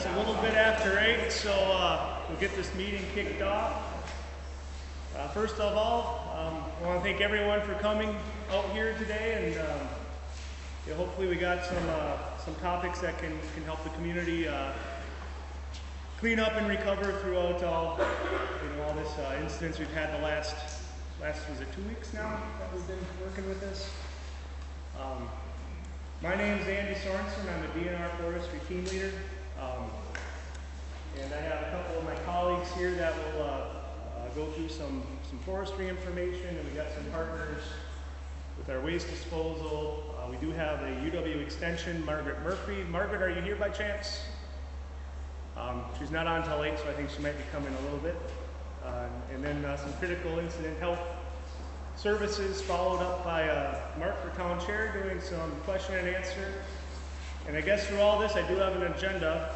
It's a little bit after 8, so we'll get this meeting kicked off. First of all, I want to thank everyone for coming out here today, and hopefully we got some topics that can help the community clean up and recover throughout all this incidents we've had the last was it 2 weeks now that we've been working with this. My name is Andy Sorensen. I'm a DNR forestry team leader, and I have a couple of my colleagues here that will go through some forestry information, and we got some partners with our waste disposal. We do have a UW Extension, Margaret Murphy. Margaret, are you here by chance? She's not on till 8, so I think she might be coming a little bit. And then some critical incident health services, followed up by Mark, for town chair, doing some question and answer. And I guess through all this, I do have an agenda.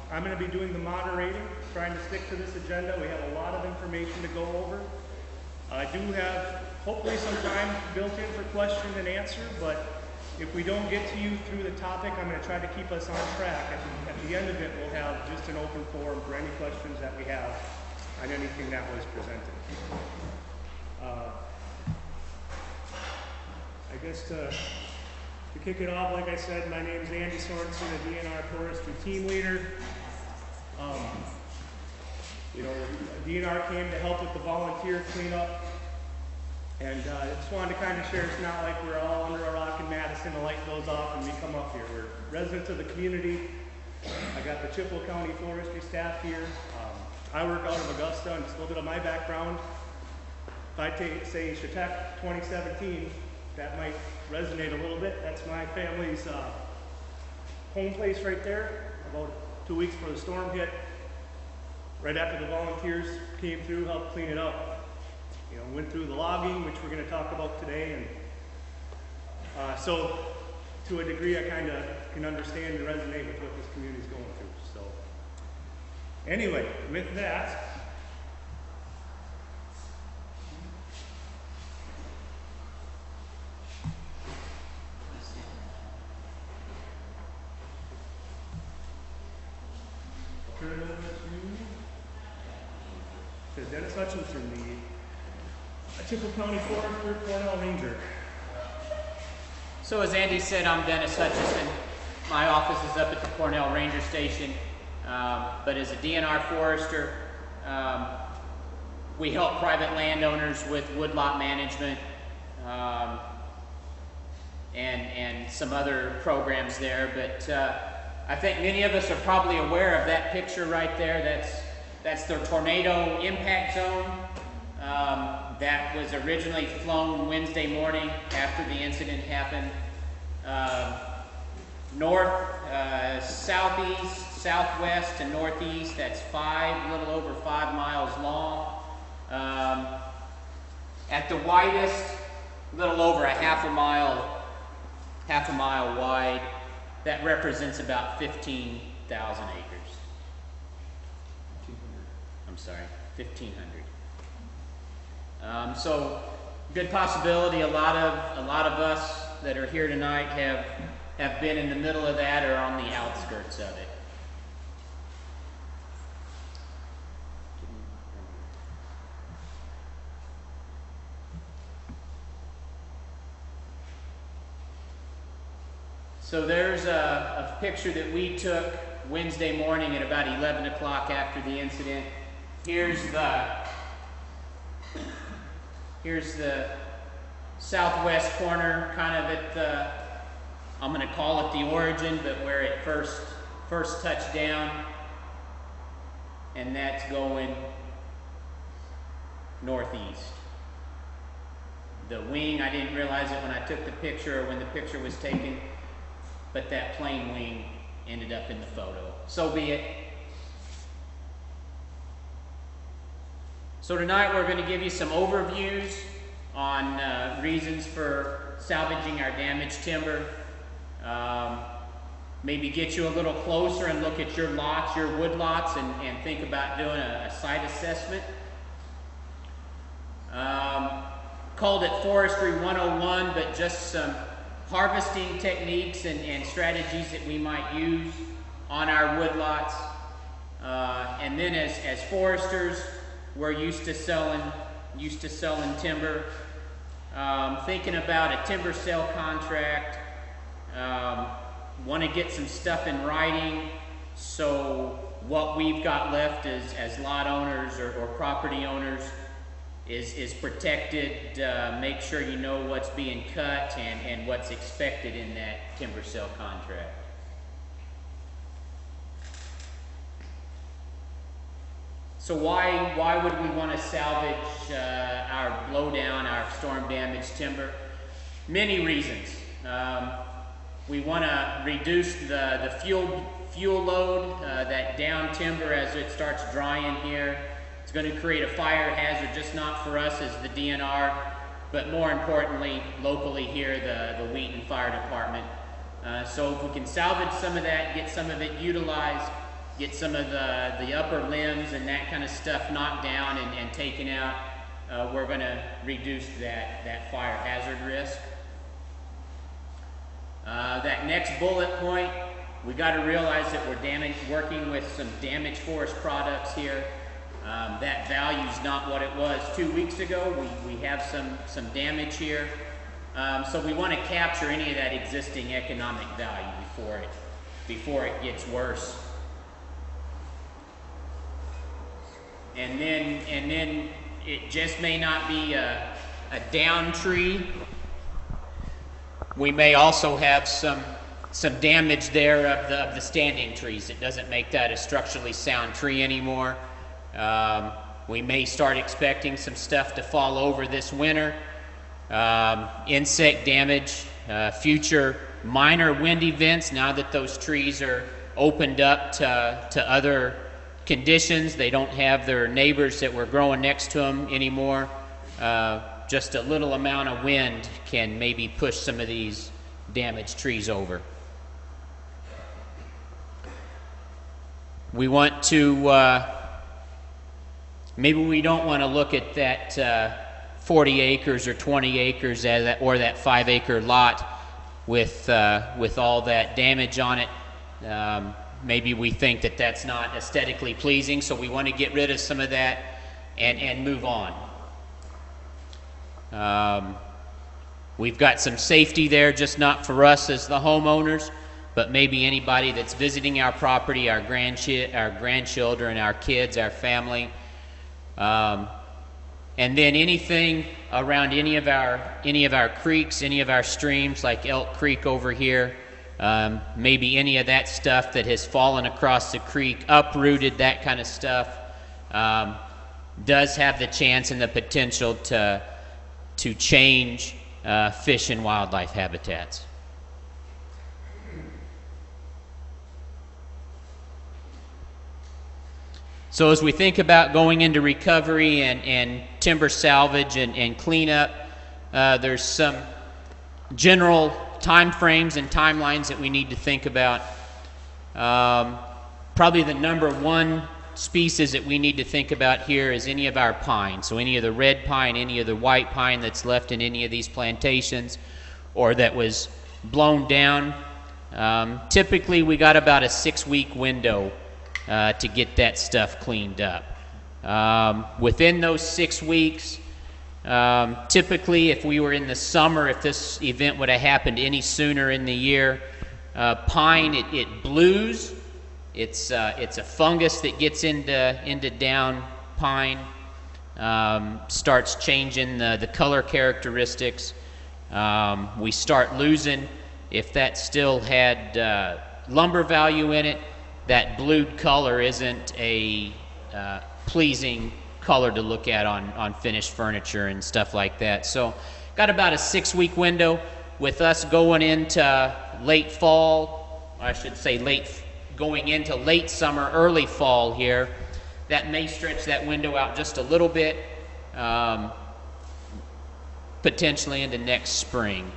I'm going to be doing the moderating, trying to stick to this agenda. We have a lot of information to go over. I do have hopefully some time built in for question and answer, but if we don't get to you through the topic, I'm going to try to keep us on track. At the end of it, we'll have just an open forum for any questions that we have on anything that was presented. I guess to kick it off, like I said, my name is Andy Sorensen, a DNR forestry team leader. DNR came to help with the volunteer cleanup, and I just wanted to kind of share, it's not like we're all under a rock in Madison, the light goes off and we come up here. We're residents of the community. I got the Chippewa County forestry staff here. I work out of Augusta, and it's a little bit of my background. If I say Chautauqua 2017, that might resonate a little bit. That's my family's home place right there. About 2 weeks before the storm hit, right after the volunteers came through, helped clean it up. Went through the logging, which we're going to talk about today, and so to a degree, I kind of can understand and resonate with what this community is going through. So anyway, with that, I'll turn it over to Dennis Hutchinson, the Chippewa County Forester, Cornell Ranger. So as Andy said, I'm Dennis Hutchinson. My office is up at the Cornell Ranger Station, but as a DNR forester, we help private landowners with woodlot management and some other programs there. But I think many of us are probably aware of that picture right there. That's the tornado impact zone. That was originally flown Wednesday morning after the incident happened. North, southeast, southwest, and northeast, that's a little over 5 miles long. At the widest, a little over half a mile wide. That represents about 15,000 acres. I'm sorry, 1,500. So good possibility a lot of us that are here tonight have been in the middle of that or on the outskirts of it. So there's a picture that we took Wednesday morning at about 11 o'clock after the incident. Here's the southwest corner, kind of at the, I'm going to call it the origin, but where it first touched down. And that's going northeast. The wing, I didn't realize it when I took the picture or when the picture was taken, but that plane wing ended up in the photo. So be it. So tonight we're going to give you some overviews on reasons for salvaging our damaged timber. Maybe get you a little closer and look at your lots, your wood lots, and think about doing a site assessment. Called it Forestry 101, but just some harvesting techniques and strategies that we might use on our woodlots. And then as foresters, we're used to selling timber. Thinking about a timber sale contract. Want to get some stuff in writing, so what we've got left as lot owners or property owners is protected. Make sure you know what's being cut and what's expected in that timber sale contract. So why would we want to salvage our blowdown, our storm damaged timber? Many reasons. We want to reduce the fuel load, that down timber as it starts drying here. It's going to create a fire hazard, just not for us as the DNR, but more importantly, locally here, the Wheaton Fire Department. So if we can salvage some of that, get some of it utilized, get some of the upper limbs and that kind of stuff knocked down and taken out, we're going to reduce that fire hazard risk. That next bullet point, we got to realize that we're working with some damaged forest products here. That value is not what it was 2 weeks ago. We have some damage here. So we want to capture any of that existing economic value before it gets worse. And then it just may not be a down tree. We may also have some damage there of the standing trees. It doesn't make that a structurally sound tree anymore. We may start expecting some stuff to fall over this winter. Insect damage, future minor wind events now that those trees are opened up to other conditions. They don't have their neighbors that were growing next to them anymore. Just a little amount of wind can maybe push some of these damaged trees over. We want to, maybe we don't want to look at that 40 acres or 20 acres or that 5-acre lot with all that damage on it. Maybe we think that that's not aesthetically pleasing, so we want to get rid of some of that and move on. We've got some safety there, just not for us as the homeowners, but maybe anybody that's visiting our property, our grandchildren, our kids, our family. And then anything around any of our creeks, any of our streams, like Elk Creek over here, maybe any of that stuff that has fallen across the creek, uprooted, that kind of stuff, does have the chance and the potential to change fish and wildlife habitats. So as we think about going into recovery and timber salvage and cleanup, there's some general time frames and timelines that we need to think about. Probably the number one species that we need to think about here is any of our pine. So any of the red pine, any of the white pine that's left in any of these plantations or that was blown down. Typically we got about a 6-week window to get that stuff cleaned up. Within those 6 weeks, typically if we were in the summer, if this event would have happened any sooner in the year, pine, it blues. It's a fungus that gets into down pine, starts changing the color characteristics. We start losing, if that still had lumber value in it, that blued color isn't a pleasing color to look at on finished furniture and stuff like that. So got about a 6-week window with us going into late fall, I should say going into late summer, early fall here. That may stretch that window out just a little bit, potentially into next spring.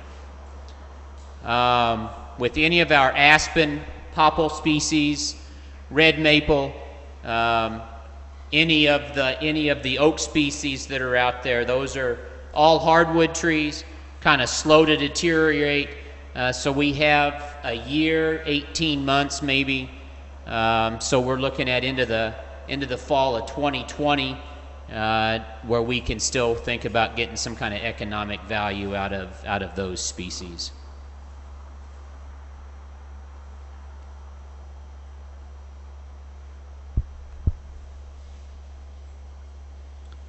With any of our aspen, popple species, red maple, any of the oak species that are out there, those are all hardwood trees, kind of slow to deteriorate. So we have a year, 18 months maybe, So we're looking at into the fall of 2020, where we can still think about getting some kind of economic value out of those species.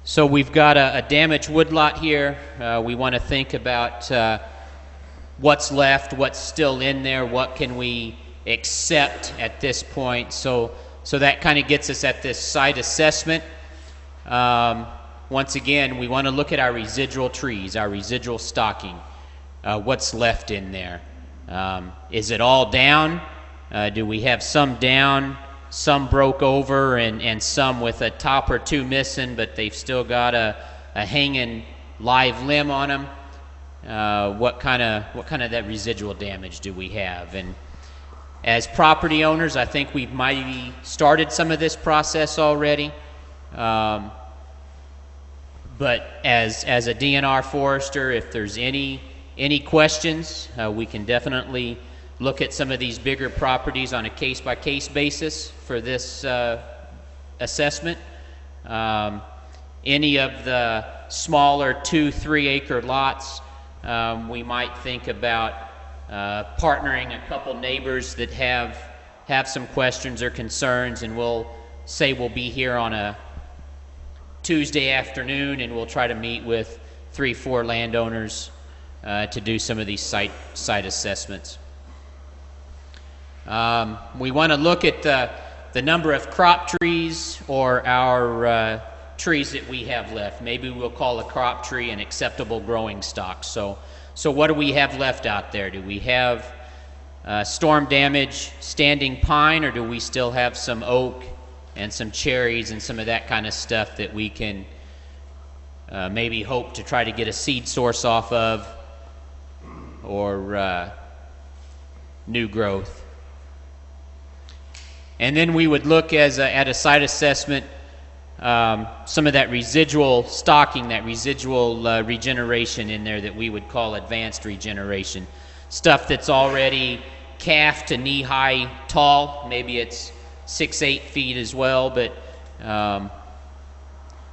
So we've got a damaged woodlot here. We want to think about what's left, what's still in there, what can we accept at this point. So that kind of gets us at this site assessment. Once again, we want to look at our residual trees, our residual stocking, what's left in there. Is it all down? Do we have some down? Some broke over and some with a top or two missing, but they've still got a hanging live limb on them. What kind of that residual damage do we have? And as property owners, I think we've maybe started some of this process already. But as a DNR forester, if there's any questions, we can definitely look at some of these bigger properties on a case-by-case basis for this assessment. Any of the smaller 2-3 acre lots, we might think about partnering a couple neighbors that have some questions or concerns, and we'll be here on a Tuesday afternoon, and we'll try to meet with 3-4 landowners to do some of these site assessments. We want to look at the number of crop trees or our trees that we have left. Maybe we'll call a crop tree an acceptable growing stock. So what do we have left out there? Do we have storm damage standing pine, or do we still have some oak and some cherries and some of that kind of stuff that we can maybe hope to try to get a seed source off of, or new growth? And then we would look at a site assessment, some of that residual stocking, that residual regeneration in there that we would call advanced regeneration. Stuff that's already calf to knee-high tall. Maybe it's 6-8 feet as well, but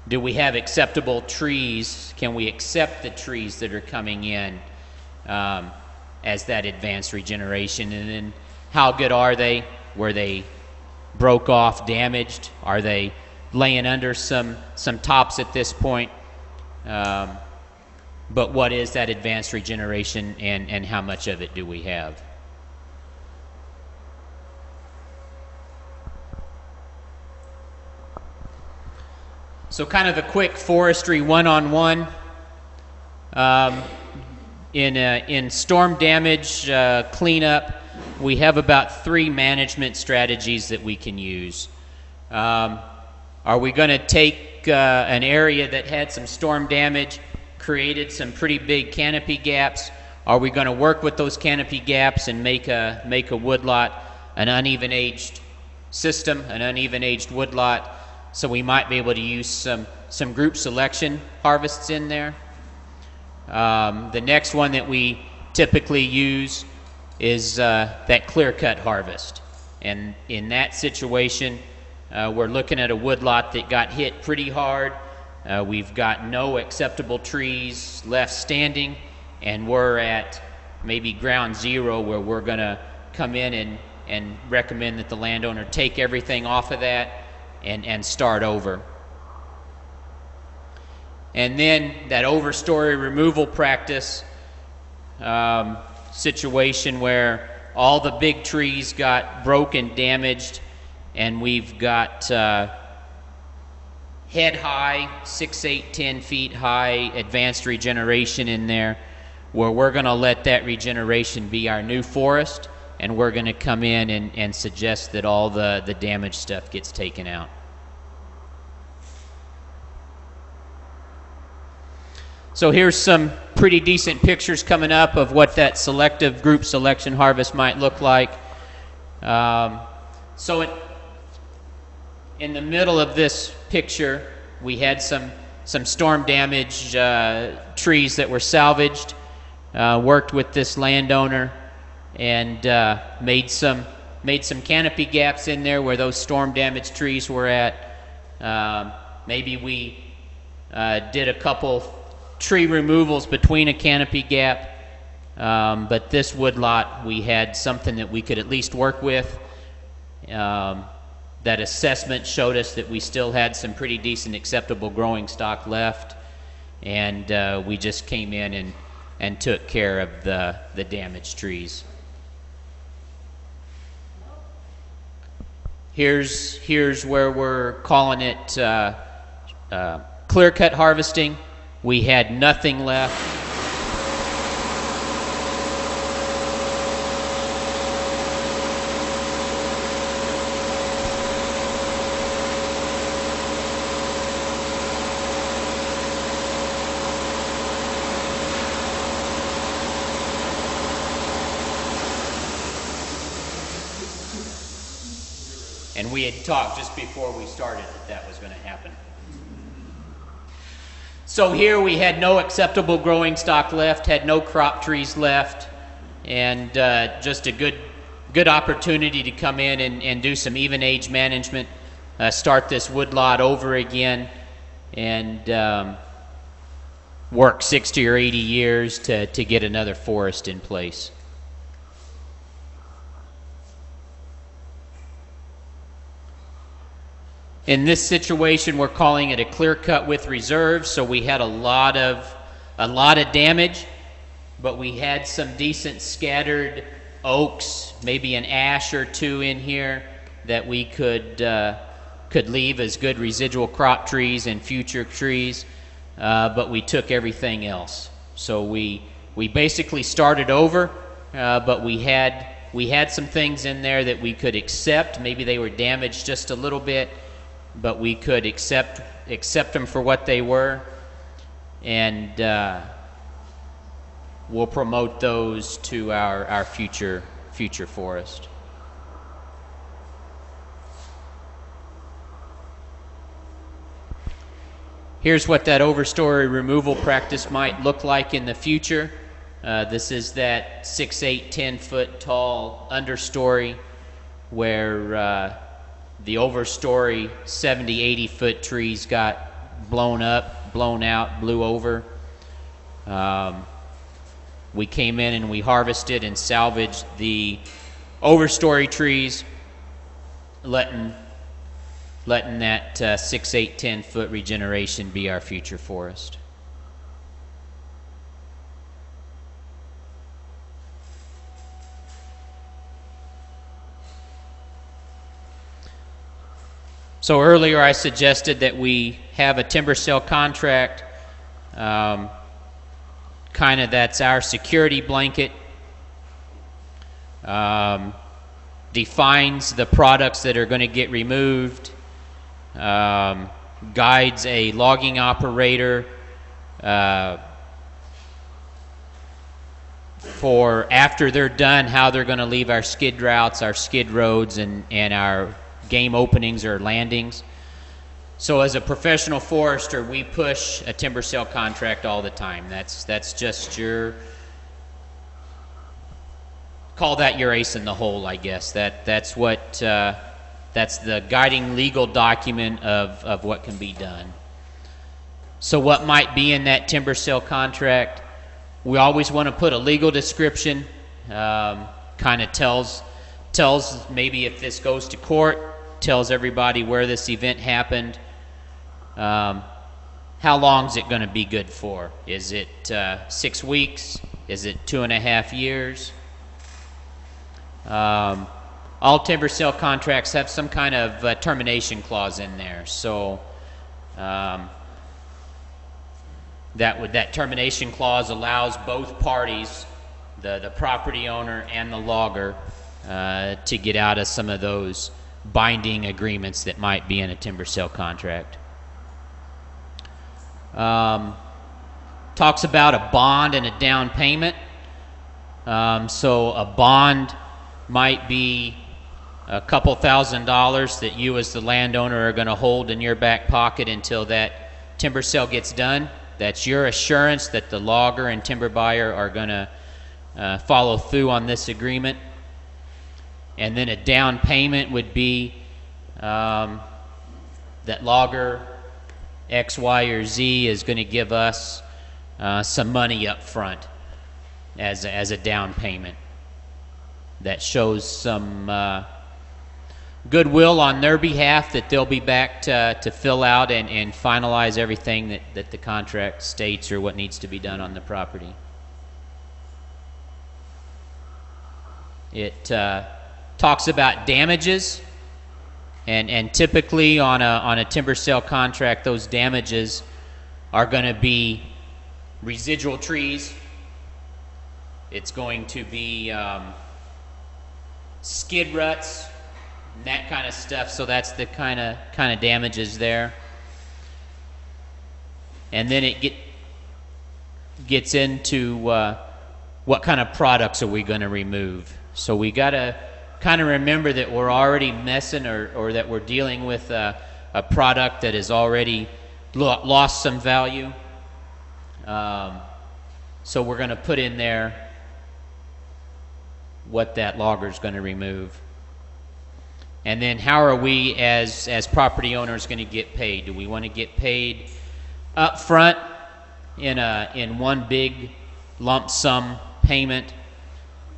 do we have acceptable trees? Can we accept the trees that are coming in as that advanced regeneration? And then how good are they? Were they broke off, damaged? Are they laying under some tops at this point? But what is that advanced regeneration, and how much of it do we have? So kind of a quick forestry one-on-one. In storm damage cleanup, we have about 3 management strategies that we can use. Are we going to take an area that had some storm damage, created some pretty big canopy gaps? Are we going to work with those canopy gaps and make a woodlot an uneven aged system, an uneven aged woodlot? So we might be able to use some group selection harvests in there. The next one that we typically use is that clear-cut harvest. And in that situation, we're looking at a woodlot that got hit pretty hard. We've got no acceptable trees left standing, and we're at maybe ground zero, where we're going to come in and recommend that the landowner take everything off of that and start over. And then that overstory removal practice situation, where all the big trees got broken, damaged, and we've got head high, 6, 8, 10 feet high advanced regeneration in there, where we're going to let that regeneration be our new forest, and we're going to come in and suggest that all the damaged stuff gets taken out. So here's some pretty decent pictures coming up of what that selective group selection harvest might look like. So in the middle of this picture, we had some storm damaged trees that were salvaged, worked with this landowner, and made some made some canopy gaps in there where those storm damaged trees were at. Maybe we did a couple tree removals between a canopy gap. But this woodlot, we had something that we could at least work with. That assessment showed us that we still had some pretty decent acceptable growing stock left, and we just came in and took care of the damaged trees. Here's where we're calling it clear cut harvesting. We had nothing left. And we had talked just before we started that was going to happen. So here we had no acceptable growing stock left, had no crop trees left, and just a good opportunity to come in and do some even age management, start this woodlot over again, and work 60 or 80 years to get another forest in place. In this situation, we're calling it a clear cut with reserve, so we had a lot of damage, but we had some decent scattered oaks, maybe an ash or two in here that we could leave as good residual crop trees and future trees, but we took everything else. So we basically started over, but we had some things in there that we could accept. Maybe they were damaged just a little bit, but we could accept them for what they were, and we'll promote those to our future forest. Here's what that overstory removal practice might look like in the future. This is that 6, 8, 10 foot tall understory where the overstory 70, 80 foot trees got blown up, blown out, blew over. We came in and we harvested and salvaged the overstory trees, letting that 6, 8, 10 foot regeneration be our future forest. So earlier I suggested that we have a timber sale contract, kind of that's our security blanket, defines the products that are going to get removed, guides a logging operator for after they're done how they're going to leave our skid routes, our skid roads, and our game openings or landings. So as a professional forester, we push a timber sale contract all the time. That's just your, call that your ace in the hole, I guess. That's the guiding legal document of what can be done. So what might be in that timber sale contract? We always want to put a legal description, kind of tells maybe if this goes to court, tells everybody where this event happened, how long is it going to be good for? Is it 6 weeks? Is it 2.5 years? All timber sale contracts have some kind of termination clause in there, so that termination clause allows both parties, the property owner and the logger, to get out of some of those binding agreements that might be in a timber sale contract. Talks about a bond and a down payment. So a bond might be a couple $1,000s that you as the landowner are going to hold in your back pocket until that timber sale gets done. That's your assurance that the logger and timber buyer are going to follow through on this agreement. And then a down payment would be that logger X, Y, or Z is going to give us some money up front as a down payment. That shows some goodwill on their behalf that they'll be back to fill out and finalize everything that the contract states or what needs to be done on the property. It talks about damages, and typically on a timber sale contract, those damages are going to be residual trees. It's going to be skid ruts, and that kind of stuff. So that's the kind of damages there. And then it gets into what kind of products are we going to remove. So we got to kind of remember that we're already messing or that we're dealing with a product that has already lost some value. So we're going to put in there what that logger is going to remove. And then how are we as property owners going to get paid? Do we want to get paid up front in one big lump sum payment?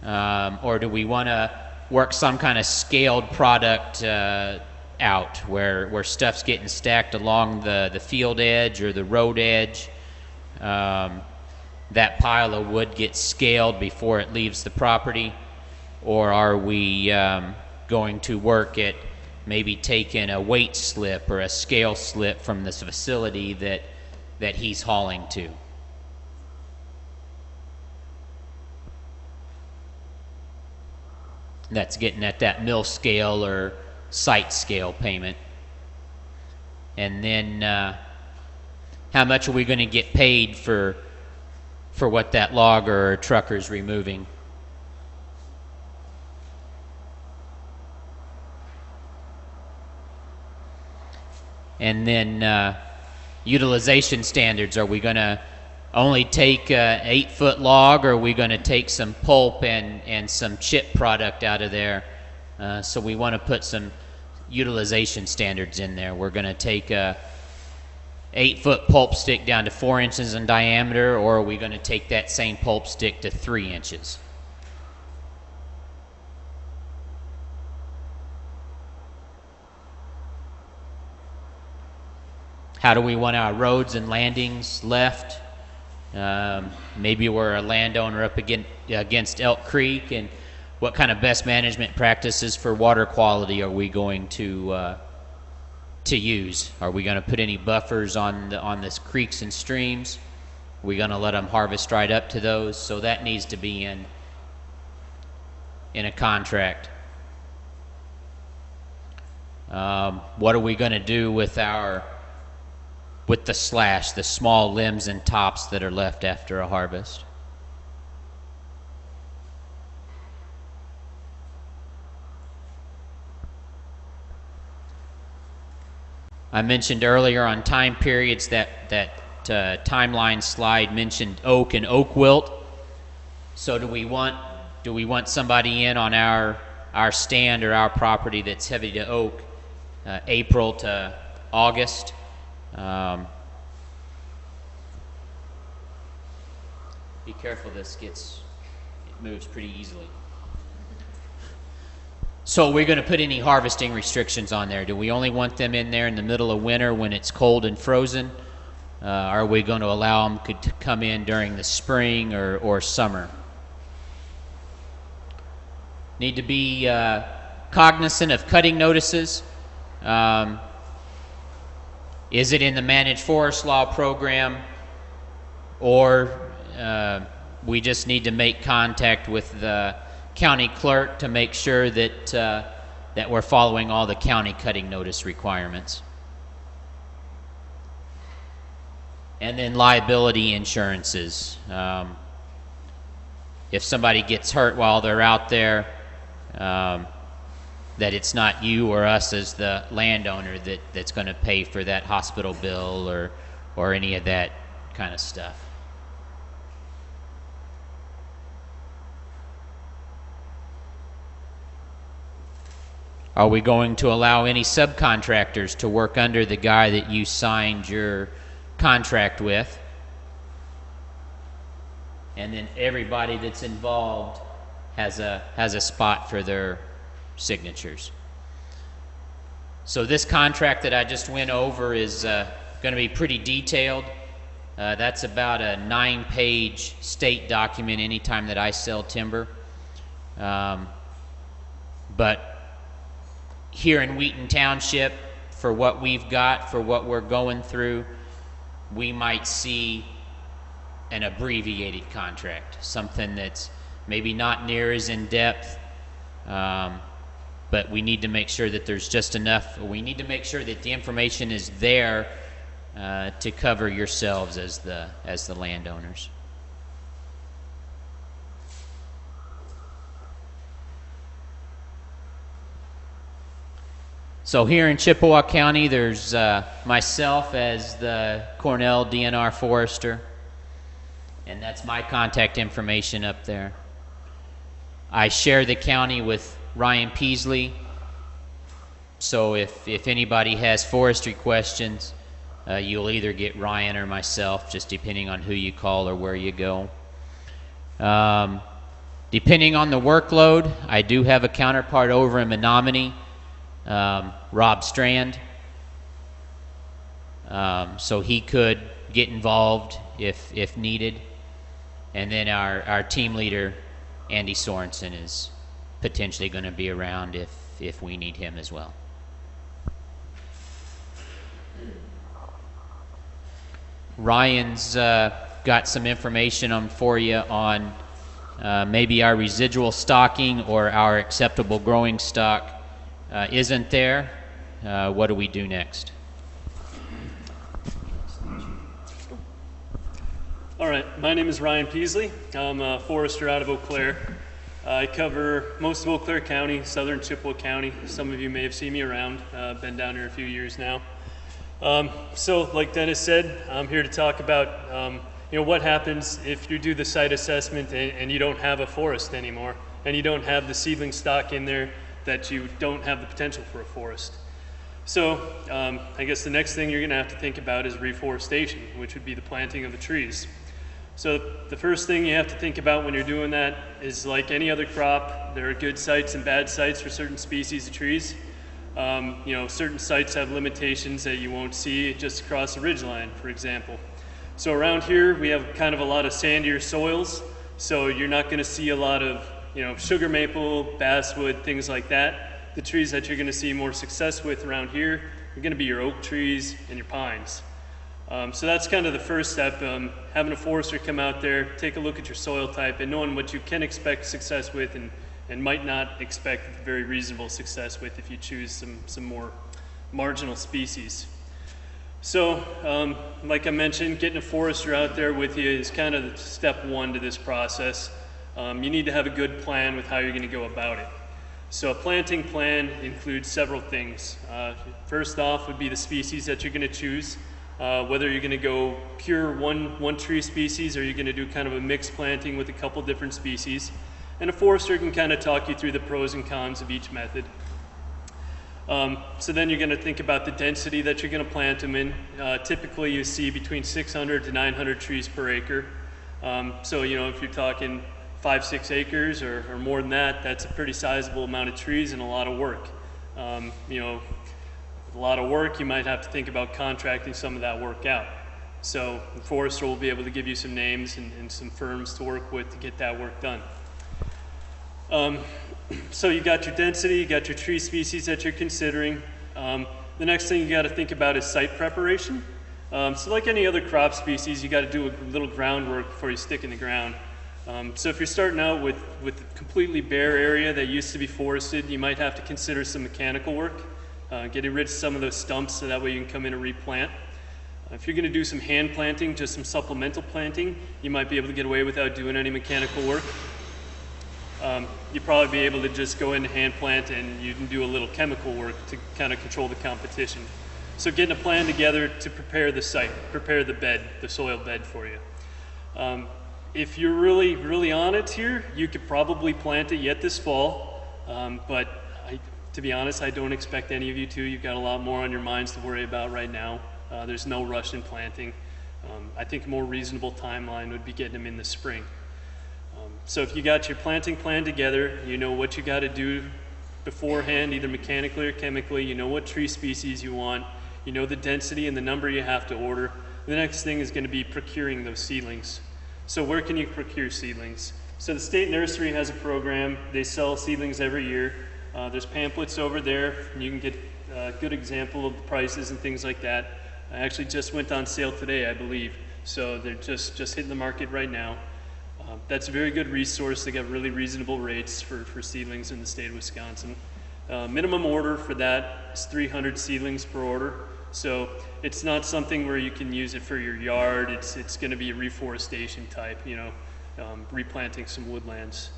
Or do we want to work some kind of scaled product out where stuff's getting stacked along the field edge or the road edge? That pile of wood gets scaled before it leaves the property? Or are we going to work at maybe taking a weight slip or a scale slip from this facility that he's hauling to? That's getting at that mill scale or site scale payment. And then how much are we going to get paid for what that logger or trucker's removing? And then utilization standards. Are we going to only take an 8-foot log, or are we going to take some pulp and some chip product out of there? So we want to put some utilization standards in there. We're going to take a 8-foot pulp stick down to 4 inches in diameter, or are we going to take that same pulp stick to 3 inches? How do we want our roads and landings left? Maybe we're a landowner up against Elk Creek, and what kind of best management practices for water quality are we going to use? Are we going to put any buffers on this creeks and streams? Are we going to let them harvest right up to those? So that needs to be in a contract. What are we going to do with the slash, the small limbs and tops that are left after a harvest? I mentioned earlier on time periods that timeline slide mentioned oak and oak wilt. So do we want somebody in on our stand or our property that's heavy to oak April to August? Be careful, it moves pretty easily. So we're going to put any harvesting restrictions on there? Do we only want them in there in the middle of winter when it's cold and frozen? Are we going to allow them to come in during the spring or summer? Need to be cognizant of cutting notices. Is it in the Managed Forest Law program, or we just need to make contact with the county clerk to make sure that we're following all the county cutting notice requirements? And then liability insurances. If somebody gets hurt while they're out there, that it's not you or us as the landowner that's going to pay for that hospital bill or any of that kind of stuff. Are we going to allow any subcontractors to work under the guy that you signed your contract with? And then everybody that's involved has a spot for their signatures. So this contract that I just went over is going to be pretty detailed. That's about a 9-page state document anytime that I sell timber. But here in Wheaton Township, for what we've got, for what we're going through, we might see an abbreviated contract, something that's maybe not near as in depth, but we need to make sure that there's just enough. We need to make sure that the information is there to cover yourselves as the landowners. So here in Chippewa County, there's myself as the Cornell DNR forester, and that's my contact information up there. I share the county with Ryan Peasley, so if anybody has forestry questions, you'll either get Ryan or myself, just depending on who you call or where you go. Depending on the workload, I do have a counterpart over in Menominee, Rob Strand, so he could get involved if needed. And then our team leader, Andy Sorensen, is potentially going to be around if we need him as well. Ryan's got some information for you on maybe our residual stocking or our acceptable growing stock isn't there. What do we do next? All right, my name is Ryan Peasley. I'm a forester out of Eau Claire. I cover most of Eau Claire County, southern Chippewa County. Some of you may have seen me around. Been down here a few years now. So like Dennis said, I'm here to talk about what happens if you do the site assessment and you don't have a forest anymore, and you don't have the seedling stock in there, that you don't have the potential for a forest. So I guess the next thing you're going to have to think about is reforestation, which would be the planting of the trees. So the first thing you have to think about when you're doing that is, like any other crop, there are good sites and bad sites for certain species of trees. Certain sites have limitations that you won't see just across the ridgeline, for example. So around here we have kind of a lot of sandier soils, so you're not going to see a lot of sugar maple, basswood, things like that. The trees that you're going to see more success with around here are going to be your oak trees and your pines. So that's kind of the first step, having a forester come out there, take a look at your soil type, and knowing what you can expect success with and might not expect very reasonable success with if you choose some more marginal species. So, like I mentioned, getting a forester out there with you is kind of step one to this process. You need to have a good plan with how you're going to go about it. So a planting plan includes several things. First off would be the species that you're going to choose. Whether you're going to go pure one tree species, or you're going to do kind of a mixed planting with a couple different species. And a forester can kind of talk you through the pros and cons of each method. So then you're going to think about the density that you're going to plant them in. Typically you see between 600 to 900 trees per acre. So if you're talking 5-6 acres or more than that, that's a pretty sizable amount of trees and a lot of work. A lot of work, you might have to think about contracting some of that work out. So the forester will be able to give you some names and some firms to work with to get that work done. So you got your density, you got your tree species that you're considering. The next thing you got to think about is site preparation. So like any other crop species, you got to do a little groundwork before you stick in the ground. So if you're starting out with a completely bare area that used to be forested, you might have to consider some mechanical work. Getting rid of some of those stumps so that way you can come in and replant. If you're going to do some hand planting, just some supplemental planting, you might be able to get away without doing any mechanical work. You'd probably be able to just go in and hand plant, and you can do a little chemical work to kind of control the competition. So getting a plan together to prepare the site, prepare the bed, the soil bed for you. If you're really on it here, you could probably plant it yet this fall, but To be honest, I don't expect any of you to. You've got a lot more on your minds to worry about right now. There's no rush in planting. I think a more reasonable timeline would be getting them in the spring. So if you got your planting plan together, you know what you got to do beforehand, either mechanically or chemically, you know what tree species you want, you know the density and the number you have to order. The next thing is going to be procuring those seedlings. So where can you procure seedlings? So the state nursery has a program. They sell seedlings every year. There's pamphlets over there, and you can get a good example of the prices and things like that. I actually just went on sale today, I believe. So they're just hitting the market right now. That's a very good resource. They got really reasonable rates for seedlings in the state of Wisconsin. Minimum order for that is 300 seedlings per order. So it's not something where you can use it for your yard. It's going to be a reforestation type, you know, replanting some woodlands.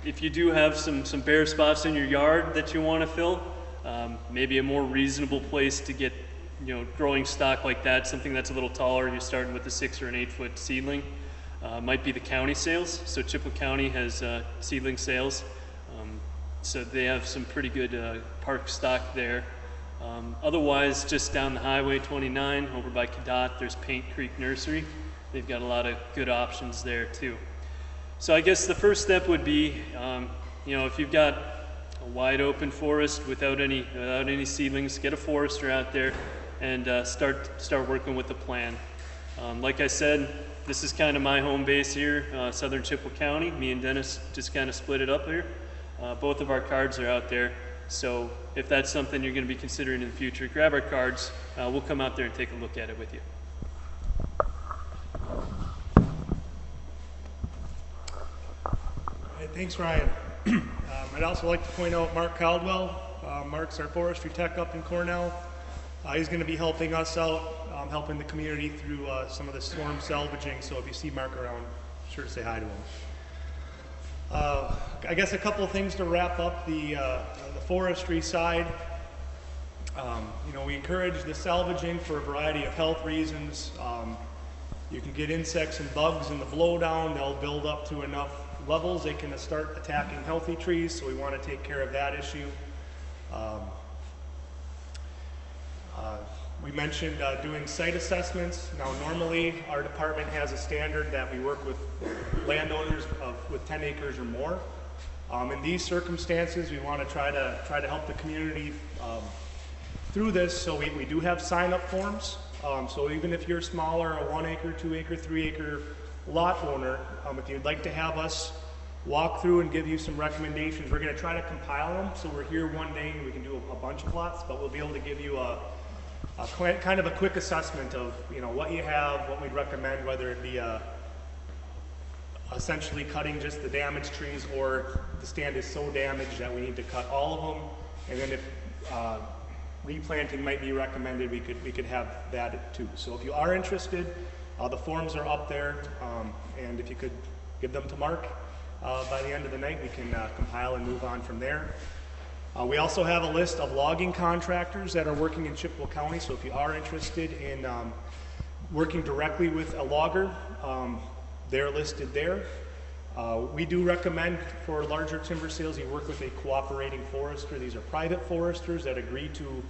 If you do have some bare spots in your yard that you want to fill, maybe a more reasonable place to get, you know, growing stock like that, something that's a little taller, you're starting with a 6 or an 8 foot seedling, might be the county sales. So Chippewa County has seedling sales. So they have some pretty good park stock there. Otherwise, just down the highway 29 over by Cadott, there's Paint Creek Nursery. They've got a lot of good options there too. So I guess the first step would be, you know, if you've got a wide open forest without any seedlings, get a forester out there and start working with the plan. Like I said, this is kind of my home base here, southern Chippewa County. Me and Dennis just kind of split it up here. Both of our cards are out there. So if that's something you're going to be considering in the future, grab our cards. We'll come out there and take a look at it with you. Thanks, Ryan. I'd also like to point out Mark Caldwell. Mark's our forestry tech up in Cornell. He's going to be helping us out, helping the community through some of the storm salvaging. So if you see Mark around, be sure to say hi to him. I guess a couple of things to wrap up the forestry side. You know, we encourage the salvaging for a variety of health reasons. You can get insects and bugs in the blowdown. They'll build up to enough levels they can start attacking healthy trees, so we want to take care of that issue. We mentioned doing site assessments. Now normally our department has a standard that we work with landowners with 10 acres or more. In these circumstances we want to try to help the community through this, so we do have sign-up forms. So even if you're smaller, a 1 acre, 2 acre, 3 acre lot owner, if you'd like to have us walk through and give you some recommendations, we're going to try to compile them. So we're here one day and we can do a bunch of lots, but we'll be able to give you a kind of a quick assessment of, you know, what you have, what we'd recommend, whether it be essentially cutting just the damaged trees, or the stand is so damaged that we need to cut all of them. And then if replanting might be recommended, we could have that too. So if you are interested, the forms are up there, and if you could give them to Mark by the end of the night, we can compile and move on from there. We also have a list of logging contractors that are working in Chippewa County, so if you are interested in working directly with a logger, they're listed there. We do recommend for larger timber sales you work with a cooperating forester. These are private foresters that agree to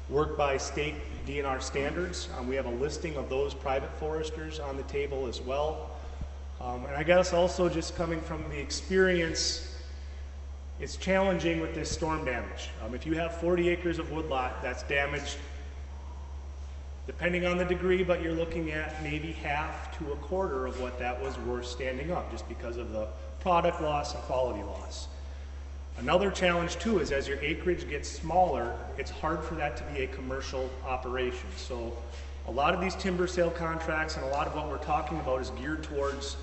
work by state DNR standards. We have a listing of those private foresters on the table as well. And I guess also just coming from the experience, it's challenging with this storm damage. If you have 40 acres of woodlot that's damaged, depending on the degree, but you're looking at maybe half to a quarter of what that was worth standing up, just because of the product loss and quality loss. Another challenge too is as your acreage gets smaller, it's hard for that to be a commercial operation. So a lot of these timber sale contracts and a lot of what we're talking about is geared towards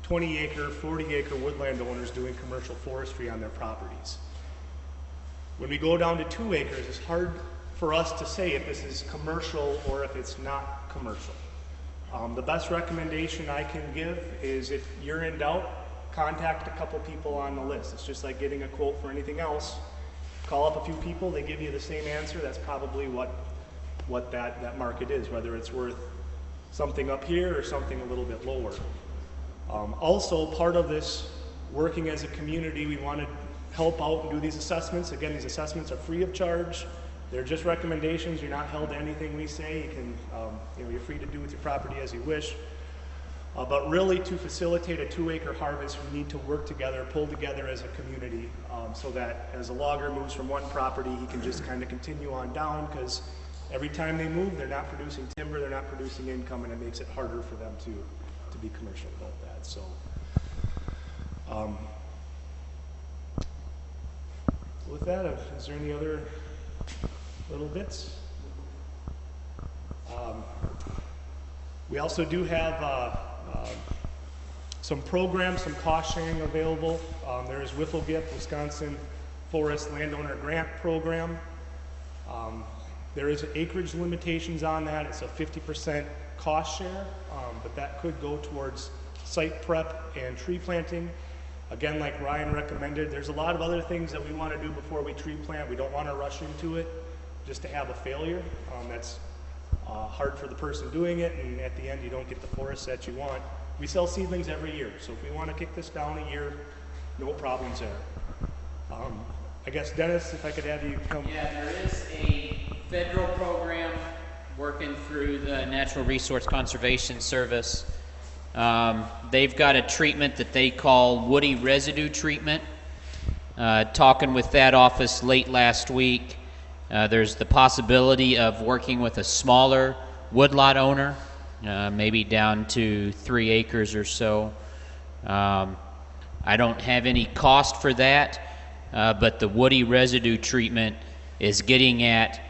20 acre, 40 acre woodland owners doing commercial forestry on their properties. When we go down to 2 acres, it's hard for us to say if this is commercial or if it's not commercial. The best recommendation I can give is, if you're in doubt, contact a couple people on the list. It's just like getting a quote for anything else. Call up a few people, they give you the same answer. That's probably what that market is, whether it's worth something up here or something a little bit lower. Also, part of this working as a community, we want to help out and do these assessments. Again, these assessments are free of charge. They're just recommendations. You're not held to anything we say. You can, you're free to do with your property as you wish. But really, to facilitate a 2-acre harvest, we need to work together, pull together as a community, so that as a logger moves from one property, he can just kind of continue on down, because every time they move, they're not producing timber, they're not producing income, and it makes it harder for them to be commercial about that. So, with that, is there any other little bits? We also do have some programs, some cost sharing available. There is WIFLGIP, Wisconsin Forest Landowner Grant Program. There is acreage limitations on that. It's a 50% cost share, but that could go towards site prep and tree planting. Again, like Ryan recommended, there's a lot of other things that we want to do before we tree plant. We don't want to rush into it just to have a failure. That's hard for the person doing it, and at the end you don't get the forest that you want. We sell seedlings every year, so if we want to kick this down a year, no problems there. I guess, Dennis, if I could have you come. Yeah, there is a federal program working through the Natural Resource Conservation Service. They've got a treatment that they call woody residue treatment. Talking with that office late last week, there's the possibility of working with a smaller woodlot owner, maybe down to 3 acres or so. I don't have any cost for that, but the woody residue treatment is getting at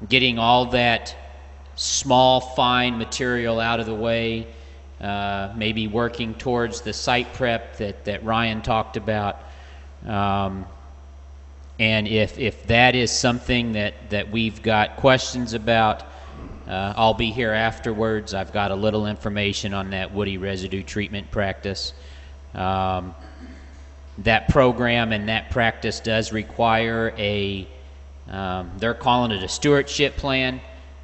getting all that small, fine material out of the way, maybe working towards the site prep that Ryan talked about. And if that is something that we've got questions about, I'll be here afterwards. I've got a little information on that woody residue treatment practice. That program and that practice does require they're calling it a stewardship plan,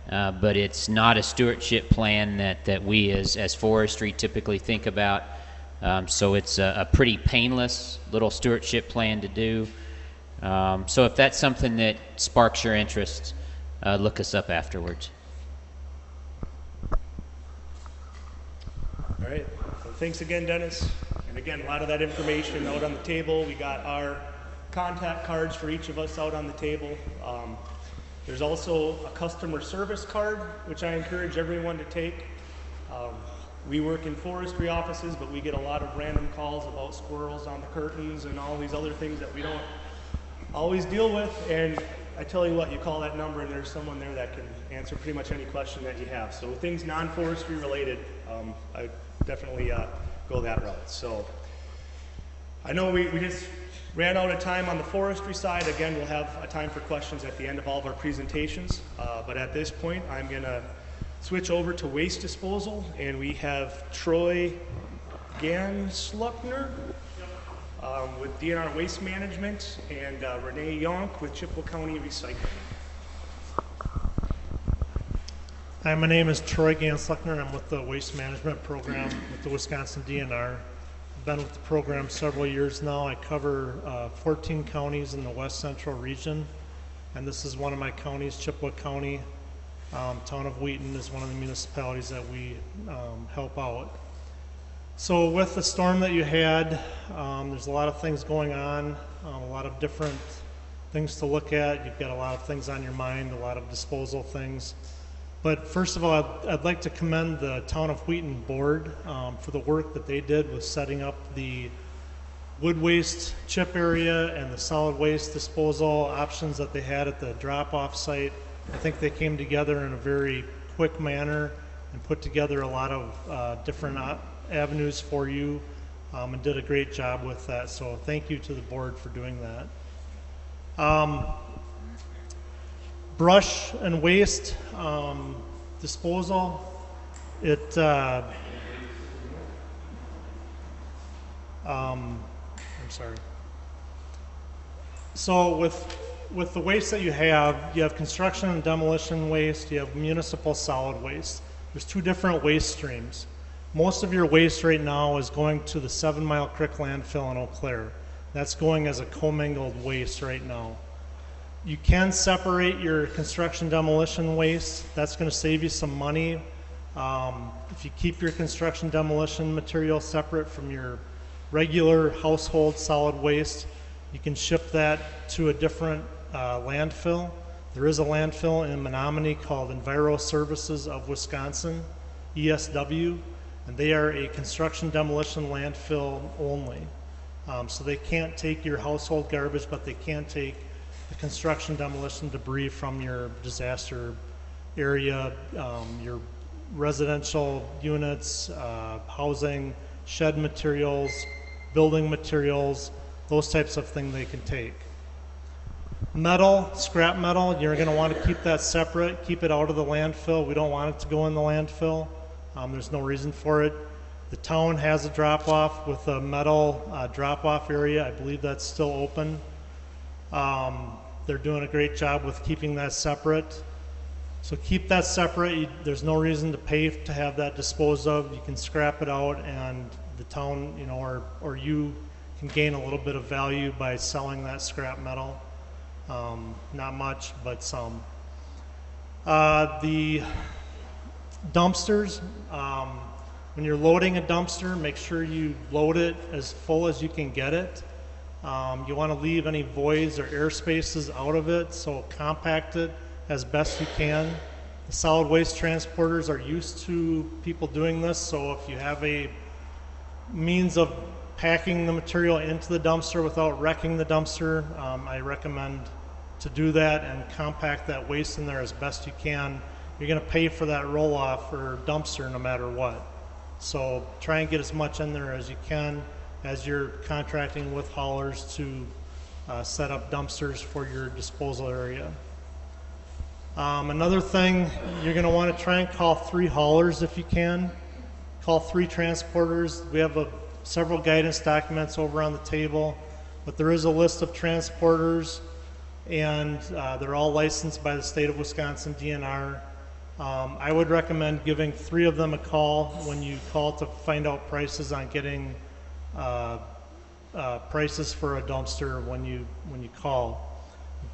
but it's not a stewardship plan that we as forestry typically think about. So it's a pretty painless little stewardship plan to do. So if that's something that sparks your interest, look us up afterwards. All right, so thanks again, Dennis. And again, a lot of that information out on the table. We got our contact cards for each of us out on the table. There's also a customer service card, which I encourage everyone to take. We work in forestry offices, but we get a lot of random calls about squirrels on the curtains and all these other things that we don't always deal with. And I tell you what, you call that number and there's someone there that can answer pretty much any question that you have. So things non-forestry related, I definitely go that route. So I know we just ran out of time on the forestry side. Again, we'll have a time for questions at the end of all of our presentations. But at this point, I'm gonna switch over to waste disposal, and we have Troy Gansluckner with DNR Waste Management, and Renee Yonk with Chippewa County Recycling. Hi, my name is Troy Gansluckner. I'm with the Waste Management Program with the Wisconsin DNR. I've been with the program several years now. I cover 14 counties in the West Central region, and this is one of my counties, Chippewa County. Town of Wheaton is one of the municipalities that we help out. So with the storm that you had, there's a lot of things going on, a lot of different things to look at. You've got a lot of things on your mind, a lot of disposal things. But first of all, I'd like to commend the Town of Wheaton board for the work that they did with setting up the wood waste chip area and the solid waste disposal options that they had at the drop-off site. I think they came together in a very quick manner and put together a lot of different avenues for you and did a great job with that. So thank you to the board for doing that. Brush and waste disposal, I'm sorry. So with the waste that you have construction and demolition waste, you have municipal solid waste. There's two different waste streams. Most of your waste right now is going to the 7 Mile Creek landfill in Eau Claire. That's going as a commingled waste right now. You can separate your construction demolition waste. That's going to save you some money. If you keep your construction demolition material separate from your regular household solid waste, you can ship that to a different landfill. There is a landfill in Menominee called Enviro Services of Wisconsin, ESW, and they are a construction demolition landfill only. So they can't take your household garbage, but they can take the construction demolition debris from your disaster area, your residential units, housing, shed materials, building materials, those types of things they can take. Metal, scrap metal, you're going to want to keep that separate, keep it out of the landfill. We don't want it to go in the landfill. There's no reason for it. The town has a drop-off with a metal drop-off area. I believe that's still open. They're doing a great job with keeping that separate. So keep that separate. There's no reason to pay to have that disposed of. You can scrap it out, and the town, you know, or you can gain a little bit of value by selling that scrap metal. Not much, but some. The dumpsters, when you're loading a dumpster, make sure you load it as full as you can get it. You want to leave any voids or air spaces out of it, so compact it as best you can. The solid waste transporters are used to people doing this, so if you have a means of packing the material into the dumpster without wrecking the dumpster, I recommend to do that and compact that waste in there as best you can. You're going to pay for that roll-off or dumpster no matter what. So try and get as much in there as you can as you're contracting with haulers to set up dumpsters for your disposal area. Another thing, you're going to want to try and call 3 haulers if you can. Call 3 transporters. We have several guidance documents over on the table, but there is a list of transporters, and they're all licensed by the state of Wisconsin DNR. I would recommend giving 3 of them a call when you call to find out prices on getting prices for a dumpster when you call.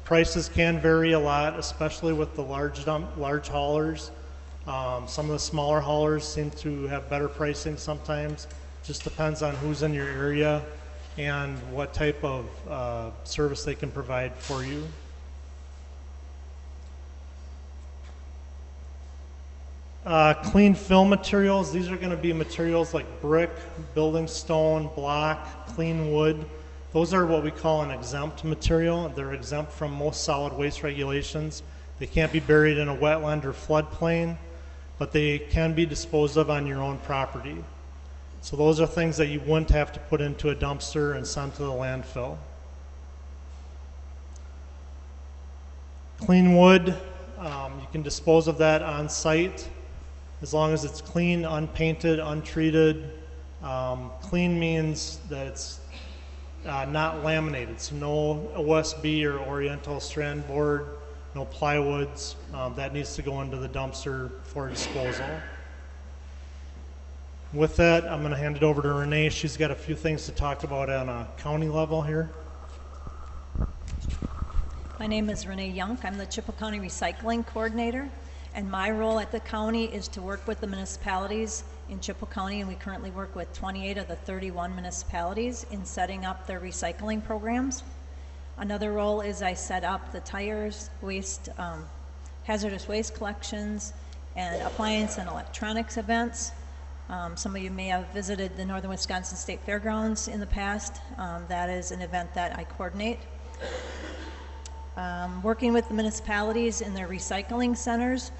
Prices can vary a lot, especially with the large haulers. Some of the smaller haulers seem to have better pricing sometimes. Just depends on who's in your area and what type of service they can provide for you. Clean fill materials, these are going to be materials like brick, building stone, block, clean wood. Those are what we call an exempt material. They're exempt from most solid waste regulations. They can't be buried in a wetland or floodplain, but they can be disposed of on your own property. So those are things that you wouldn't have to put into a dumpster and send to the landfill. Clean wood, you can dispose of that on site as long as it's clean, unpainted, untreated. Clean means that it's not laminated, so no OSB or Oriental strand board, no plywoods. That needs to go into the dumpster for disposal. With that, I'm going to hand it over to Renee. She's got a few things to talk about on a county level here. My name is Renee Younk. I'm the Chippewa County Recycling Coordinator, and my role at the county is to work with the municipalities in Chippewa County, and we currently work with 28 of the 31 municipalities in setting up their recycling programs. Another role is I set up the tires, waste, hazardous waste collections, and appliance and electronics events. Some of you may have visited the Northern Wisconsin State Fairgrounds in the past. That is an event that I coordinate. Working with the municipalities in their recycling centers.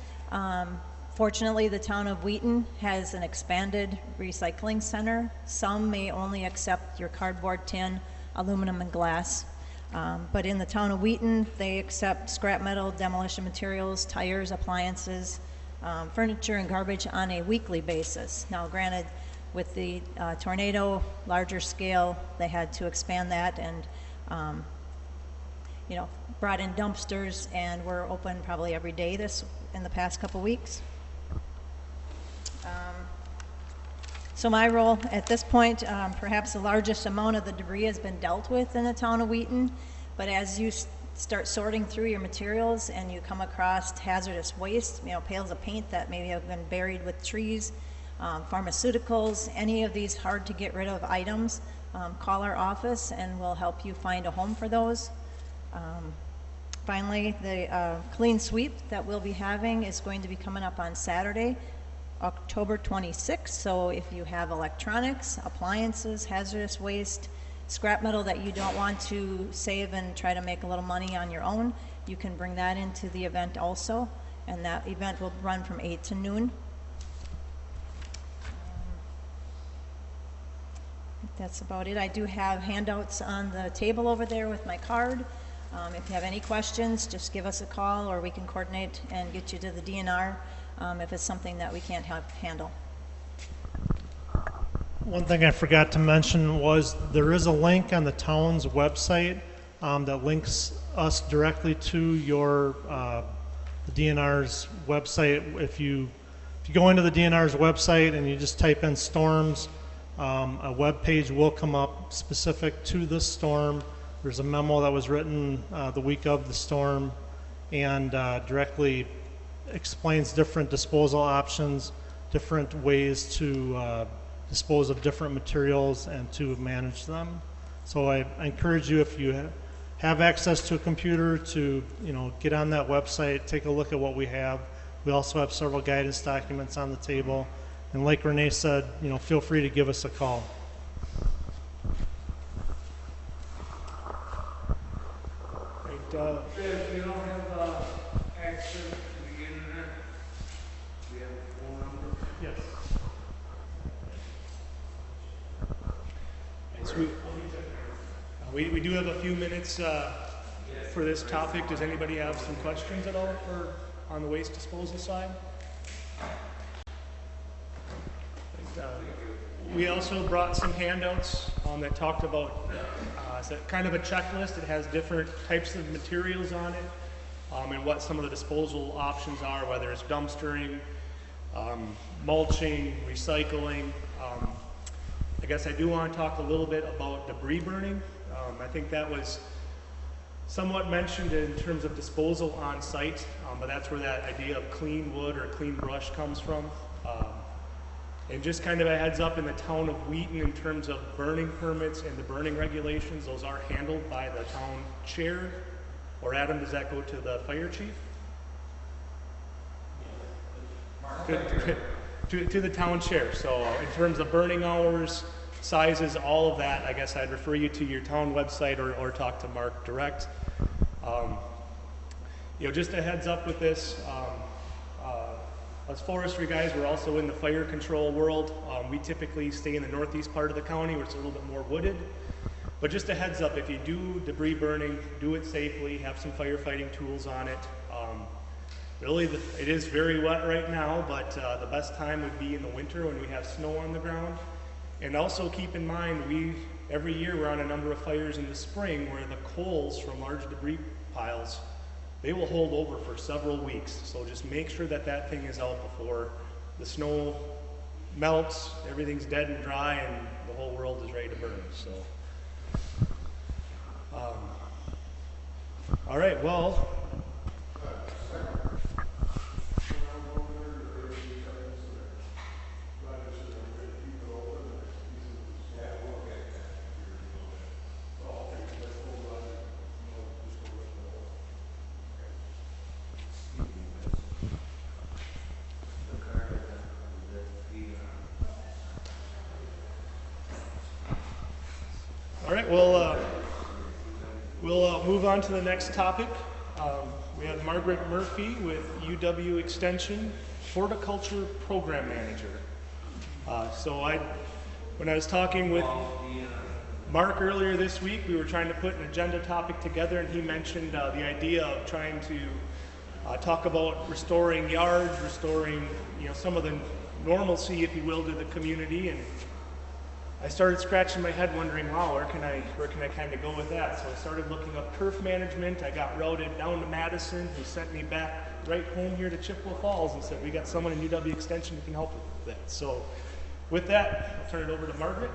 Fortunately, the town of Wheaton has an expanded recycling center. Some may only accept your cardboard, tin, aluminum, and glass. But in the town of Wheaton, they accept scrap metal, demolition materials, tires, appliances, furniture, and garbage on a weekly basis. Now, granted, with the tornado, larger scale, they had to expand that and brought in dumpsters, and we're open probably every day in the past couple weeks. So my role at this point, perhaps the largest amount of the debris has been dealt with in the town of Wheaton, but as you start sorting through your materials and you come across hazardous waste, pails of paint that maybe have been buried with trees, pharmaceuticals, any of these hard to get rid of items, call our office and we'll help you find a home for those. Finally, the clean sweep that we'll be having is going to be coming up on Saturday, October 26th. So if you have electronics, appliances, hazardous waste, scrap metal that you don't want to save and try to make a little money on your own, you can bring that into the event also. And that event will run from 8 to noon. That's about it. I do have handouts on the table over there with my card. If you have any questions, just give us a call or we can coordinate and get you to the DNR if it's something that we can't handle. One thing I forgot to mention was there is a link on the town's website that links us directly to your the DNR's website. If you go into the DNR's website and you just type in storms, a web page will come up specific to this storm. There's a memo that was written the week of the storm and directly explains different disposal options, different ways to dispose of different materials and to manage them. So I encourage you, if you have access to a computer, to get on that website, take a look at what we have. We also have several guidance documents on the table. And like Renee said, feel free to give us a call. If you don't have access to the internet, do you have a phone number? Yes. So we do have a few minutes for this topic. Does anybody have some questions at all on the waste disposal side? We also brought some handouts that talked about it's kind of a checklist. It has different types of materials on it and what some of the disposal options are, whether it's dumpstering, mulching, recycling. I guess I do want to talk a little bit about debris burning. I think that was somewhat mentioned in terms of disposal on site, but that's where that idea of clean wood or clean brush comes from. And just kind of a heads up, in the town of Wheaton, in terms of burning permits and the burning regulations, those are handled by the town chair. Or Adam, does that go to the fire chief? To the town chair. So in terms of burning hours, sizes, all of that, I guess I'd refer you to your town website or talk to Mark direct. Just a heads up with this. As forestry guys, we're also in the fire control world. We typically stay in the northeast part of the county where it's a little bit more wooded. But just a heads up, if you do debris burning, do it safely, have some firefighting tools on it. Really, it is very wet right now, but the best time would be in the winter when we have snow on the ground. And also keep in mind, every year we're on a number of fires in the spring where the coals from large debris piles, they will hold over for several weeks. So just make sure that that thing is out before the snow melts, everything's dead and dry, and the whole world is ready to burn. So, all right, well. All right, well, we'll move on to the next topic. We have Margaret Murphy with UW Extension, Horticulture Program Manager. When I was talking with Mark earlier this week, we were trying to put an agenda topic together, and he mentioned the idea of trying to talk about restoring yards, restoring some of the normalcy, if you will, to the community. And I started scratching my head wondering, wow, where can I kind of go with that? So I started looking up turf management. I got routed down to Madison, who sent me back right home here to Chippewa Falls and said, we got someone in UW Extension who can help with that. So With that, I'll turn it over to Margaret.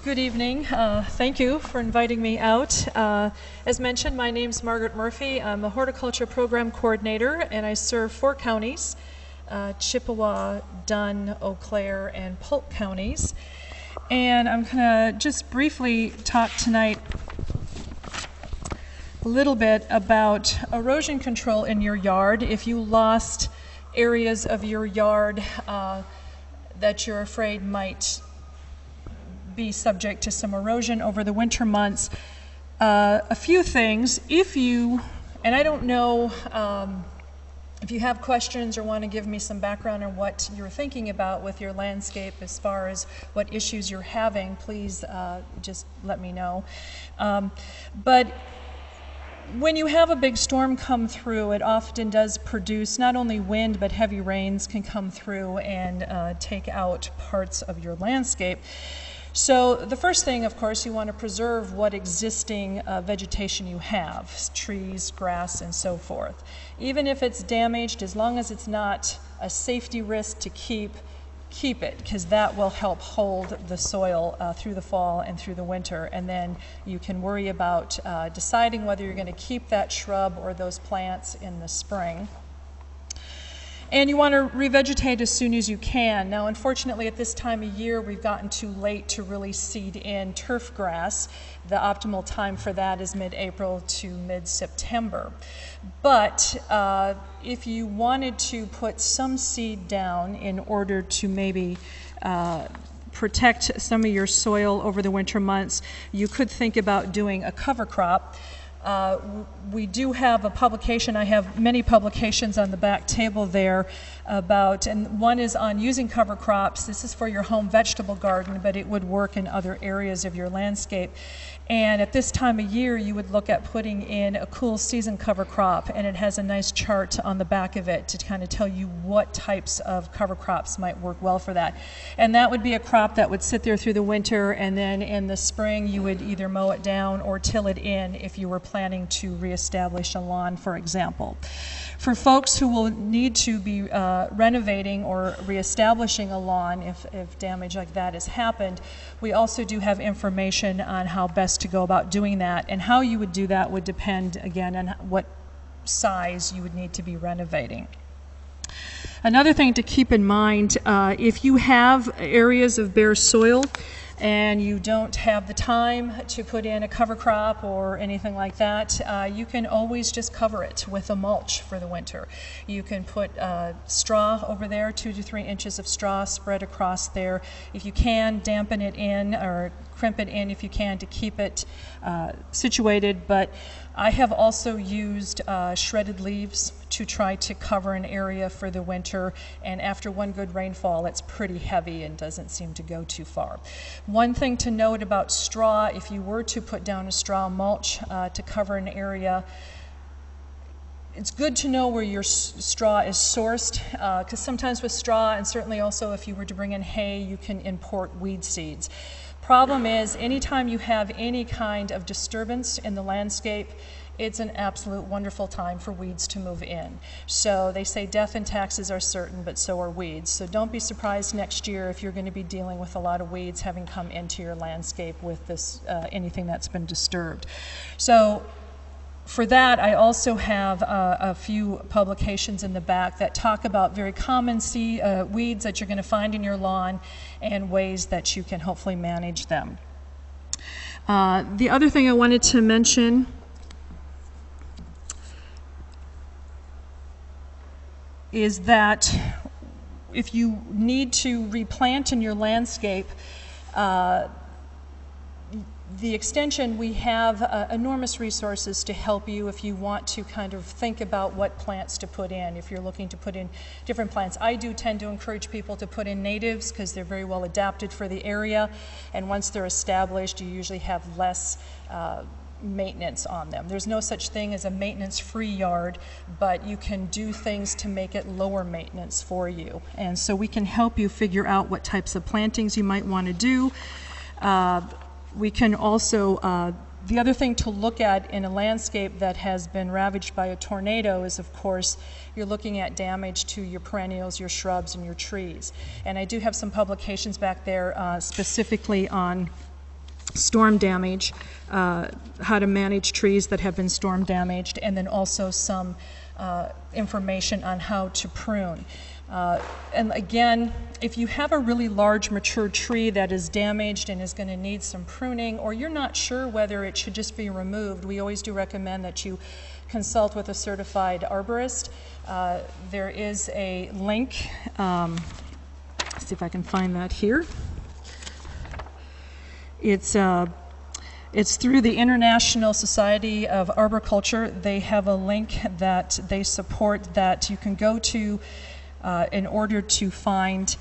Good evening. Thank you for inviting me out. As mentioned, my name's Margaret Murphy. I'm a horticulture program coordinator, and I serve 4 counties, Chippewa, Dunn, Eau Claire, and Polk counties. And I'm going to just briefly talk tonight a little bit about erosion control in your yard. If you lost areas of your yard that you're afraid might be subject to some erosion over the winter months. A few things, and I don't know if you have questions or want to give me some background on what you're thinking about with your landscape as far as what issues you're having, please just let me know. But when you have a big storm come through, it often does produce not only wind, but heavy rains can come through and take out parts of your landscape. So the first thing, of course, you want to preserve what existing vegetation you have, trees, grass, and so forth. Even if it's damaged, as long as it's not a safety risk to keep it, because that will help hold the soil through the fall and through the winter. And then you can worry about deciding whether you're going to keep that shrub or those plants in the spring. And you want to revegetate as soon as you can. Now, unfortunately, at this time of year, we've gotten too late to really seed in turf grass. The optimal time for that is mid-April to mid-September. But if you wanted to put some seed down in order to maybe protect some of your soil over the winter months, you could think about doing a cover crop. We do have a publication. I have many publications on the back table there about, and one is on using cover crops. This is for your home vegetable garden, but it would work in other areas of your landscape. And at this time of year, you would look at putting in a cool season cover crop, and it has a nice chart on the back of it to kind of tell you what types of cover crops might work well for that. And that would be a crop that would sit there through the winter, and then in the spring you would either mow it down or till it in if you were planning to reestablish a lawn, for example. For folks who will need to be renovating or reestablishing a lawn if damage like that has happened, we also do have information on how best to go about doing that, and how you would do that would depend again on what size you would need to be renovating. Another thing to keep in mind, if you have areas of bare soil and you don't have the time to put in a cover crop or anything like that, you can always just cover it with a mulch for the winter. You can put straw over there, 2 to 3 inches of straw spread across there. If you can, dampen it in or crimp it in if you can to keep it situated. But I have also used shredded leaves to try to cover an area for the winter, and after one good rainfall, it's pretty heavy and doesn't seem to go too far. One thing to note about straw, if you were to put down a straw mulch to cover an area, it's good to know where your straw is sourced, because sometimes with straw, and certainly also if you were to bring in hay, you can import weed seeds. Problem is, anytime you have any kind of disturbance in the landscape, it's an absolute wonderful time for weeds to move in. So they say death and taxes are certain, but so are weeds. So don't be surprised next year if you're going to be dealing with a lot of weeds having come into your landscape with this anything that's been disturbed. So for that, I also have a few publications in the back that talk about very common weeds that you're going to find in your lawn and ways that you can hopefully manage them. The other thing I wanted to mention is that if you need to replant in your landscape, the extension, we have enormous resources to help you if you want to kind of think about what plants to put in, if you're looking to put in different plants. I do tend to encourage people to put in natives because they're very well adapted for the area, and once they're established, you usually have less maintenance on them. There's no such thing as a maintenance-free yard, but you can do things to make it lower maintenance for you. And so we can help you figure out what types of plantings you might want to do. We can also The other thing to look at in a landscape that has been ravaged by a tornado is, of course, you're looking at damage to your perennials, your shrubs, and your trees. And I do have some publications back there specifically on storm damage, how to manage trees that have been storm damaged, and then also some information on how to prune. And again, if you have a really large mature tree that is damaged and is going to need some pruning, or you're not sure whether it should just be removed, we always do recommend that you consult with a certified arborist. There is a link, let's see if I can find that here. It's through the International Society of Arboriculture. They have a link that they support that you can go to in order to find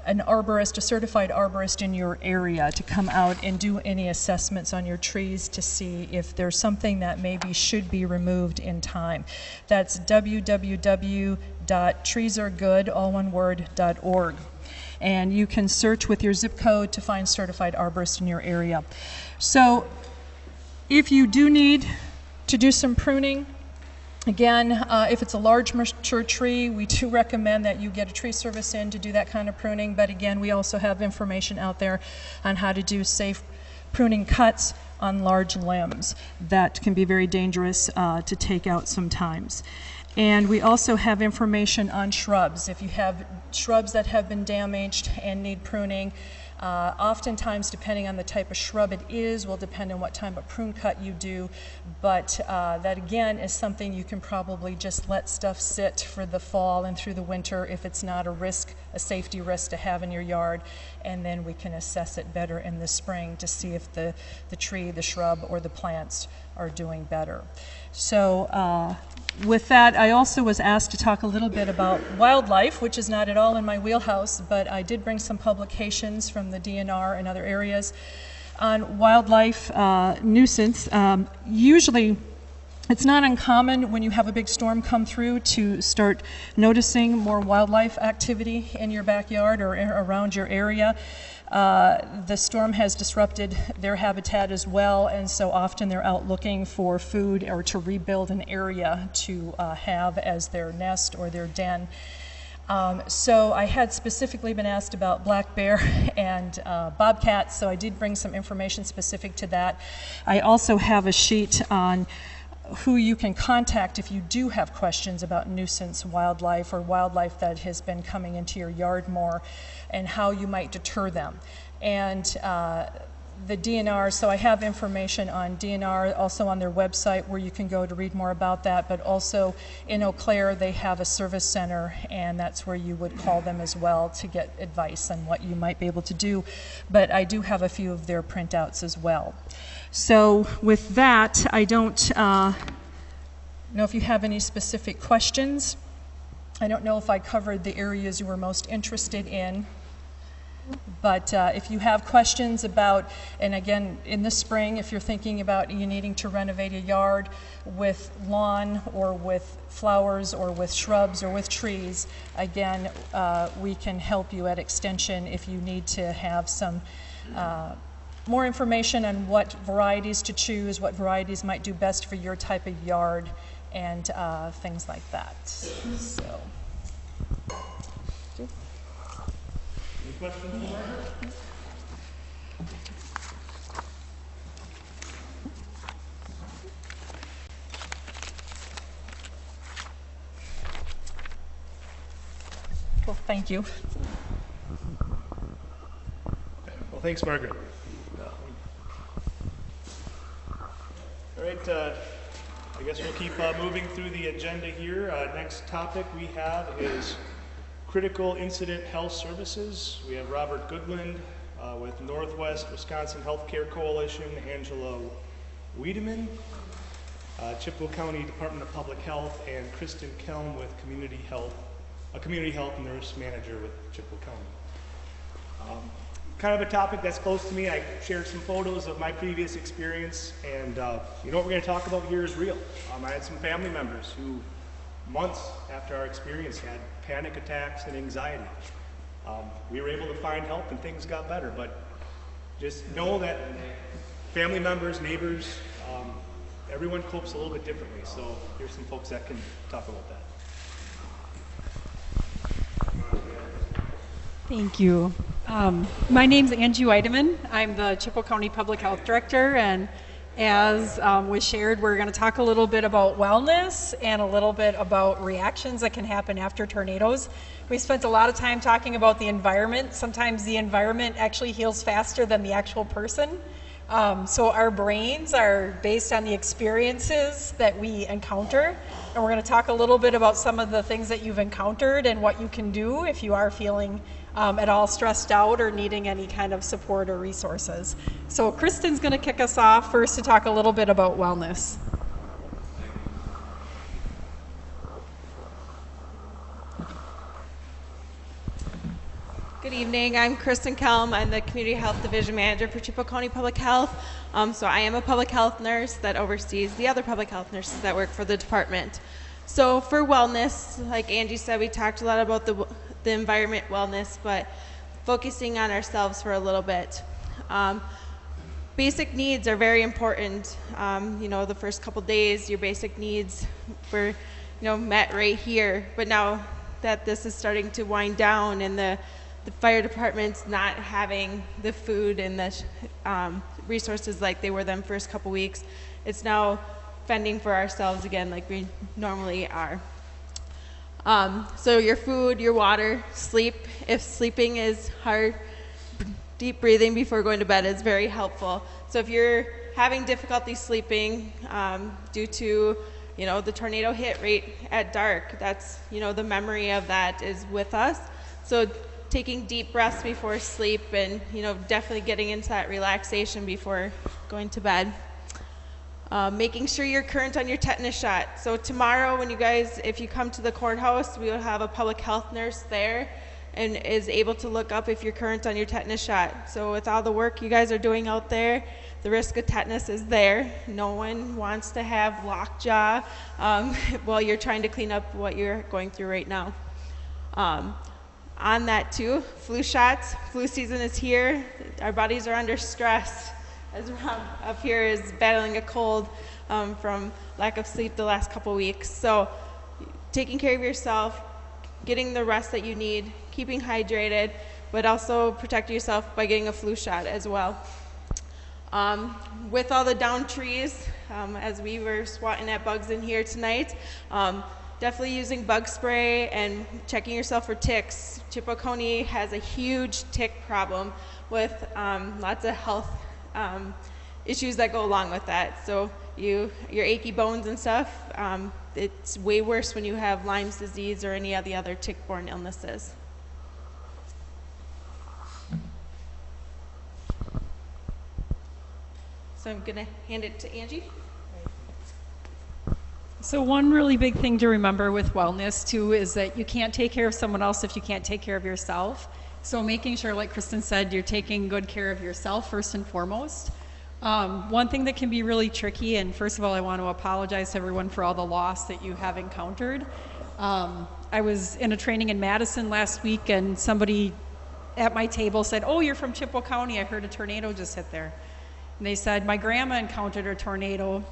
an arborist, a certified arborist in your area to come out and do any assessments on your trees to see if there's something that maybe should be removed in time. That's www.treesaregood.org. And you can search with your zip code to find certified arborists in your area. So if you do need to do some pruning, again, if it's a large mature tree, we do recommend that you get a tree service in to do that kind of pruning. But again, we also have information out there on how to do safe pruning cuts on large limbs that can be very dangerous to take out sometimes. And we also have information on shrubs. If you have shrubs that have been damaged and need pruning, oftentimes, depending on the type of shrub it is, will depend on what type of prune cut you do. But that again is something you can probably just let stuff sit for the fall and through the winter if it's not a risk, a safety risk to have in your yard. And then we can assess it better in the spring to see if the tree, the shrub, or the plants are doing better. So with that, I also was asked to talk a little bit about wildlife, which is not at all in my wheelhouse, but I did bring some publications from the DNR and other areas on wildlife nuisance. Usually, it's not uncommon when you have a big storm come through to start noticing more wildlife activity in your backyard or around your area. The storm has disrupted their habitat as well, and so often they're out looking for food or to rebuild an area to have as their nest or their den. So I had specifically been asked about black bear and bobcats, so I did bring some information specific to that. I also have a sheet on who you can contact if you do have questions about nuisance wildlife or wildlife that has been coming into your yard more, and how you might deter them. And the DNR, so I have information on DNR also on their website where you can go to read more about that, but also in Eau Claire they have a service center, and that's where you would call them as well to get advice on what you might be able to do. But I do have a few of their printouts as well. So with that, I don't know if you have any specific questions. I don't know if I covered the areas you were most interested in. But if you have questions about, and again, in the spring, if you're thinking about you needing to renovate a yard with lawn or with flowers or with shrubs or with trees, again, we can help you at Extension if you need to have some more information on what varieties to choose, what varieties might do best for your type of yard, and things like that. So. Any questions for Margaret? Well, thank you. Well, thanks, Margaret. All right, I guess we'll keep moving through the agenda here. Next topic we have is Critical Incident Health Services. We have Robert Goodland with Northwest Wisconsin Healthcare Coalition, Angela Wheaton, Chippewa County Department of Public Health, and Kristen Kelm with Community Health, a Community Health Nurse Manager with Chippewa County. Kind of a topic that's close to me. I shared some photos of my previous experience, and you know what we're going to talk about here is real. I had some family members who, months after our experience, had panic attacks and anxiety. We were able to find help and things got better, but just know that family members, neighbors, everyone copes a little bit differently. So here's some folks that can talk about that. Thank you. My name's Angie Weideman. I'm the Chippewa County Public Health Director, and as was shared, we're going to talk a little bit about wellness and a little bit about reactions that can happen after tornadoes. We spent a lot of time talking about the environment. Sometimes the environment actually heals faster than the actual person. So our brains are based on the experiences that we encounter, and we're going to talk a little bit about some of the things that you've encountered and what you can do if you are feeling at all stressed out or needing any kind of support or resources. So Kristen's going to kick us off first to talk a little bit about wellness. Good evening, I'm Kristen Kelm. I'm the Community Health Division Manager for Chippewa County Public Health. So I am a public health nurse that oversees the other public health nurses that work for the department. So for wellness, like Angie said, we talked a lot about the environment wellness, but focusing on ourselves for a little bit. Basic needs are very important. The first couple days, your basic needs were met right here. But now that this is starting to wind down and the fire department's not having the food and the resources like they were them first couple weeks, it's now fending for ourselves again like we normally are. So your food, your water, sleep. If sleeping is hard, deep breathing before going to bed is very helpful. So if you're having difficulty sleeping due to the tornado hit right at dark, that's the memory of that is with us. So taking deep breaths before sleep and definitely getting into that relaxation before going to bed. Making sure you're current on your tetanus shot. So tomorrow when if you come to the courthouse, we will have a public health nurse there and is able to look up if you're current on your tetanus shot. So with all the work you guys are doing out there, the risk of tetanus is there. No one wants to have lockjaw while you're trying to clean up what you're going through right now. On that too, flu shots. Flu season is here. Our bodies are under stress. As Rob up here is battling a cold from lack of sleep the last couple weeks. So taking care of yourself, getting the rest that you need, keeping hydrated, but also protect yourself by getting a flu shot as well. With all the downed trees, as we were swatting at bugs in here tonight, definitely using bug spray and checking yourself for ticks. Chippewa County has a huge tick problem with lots of health issues that go along with that. So your achy bones and stuff, it's way worse when you have Lyme's disease or any of the other tick-borne illnesses. So I'm gonna hand it to Angie. So one really big thing to remember with wellness too is that you can't take care of someone else if you can't take care of yourself. So making sure, like Kristen said, you're taking good care of yourself first and foremost. One thing that can be really tricky, and first of all, I want to apologize to everyone for all the loss that you have encountered. I was in a training in Madison last week, and somebody at my table said, "Oh, you're from Chippewa County. I heard a tornado just hit there." And they said, "My grandma encountered a tornado,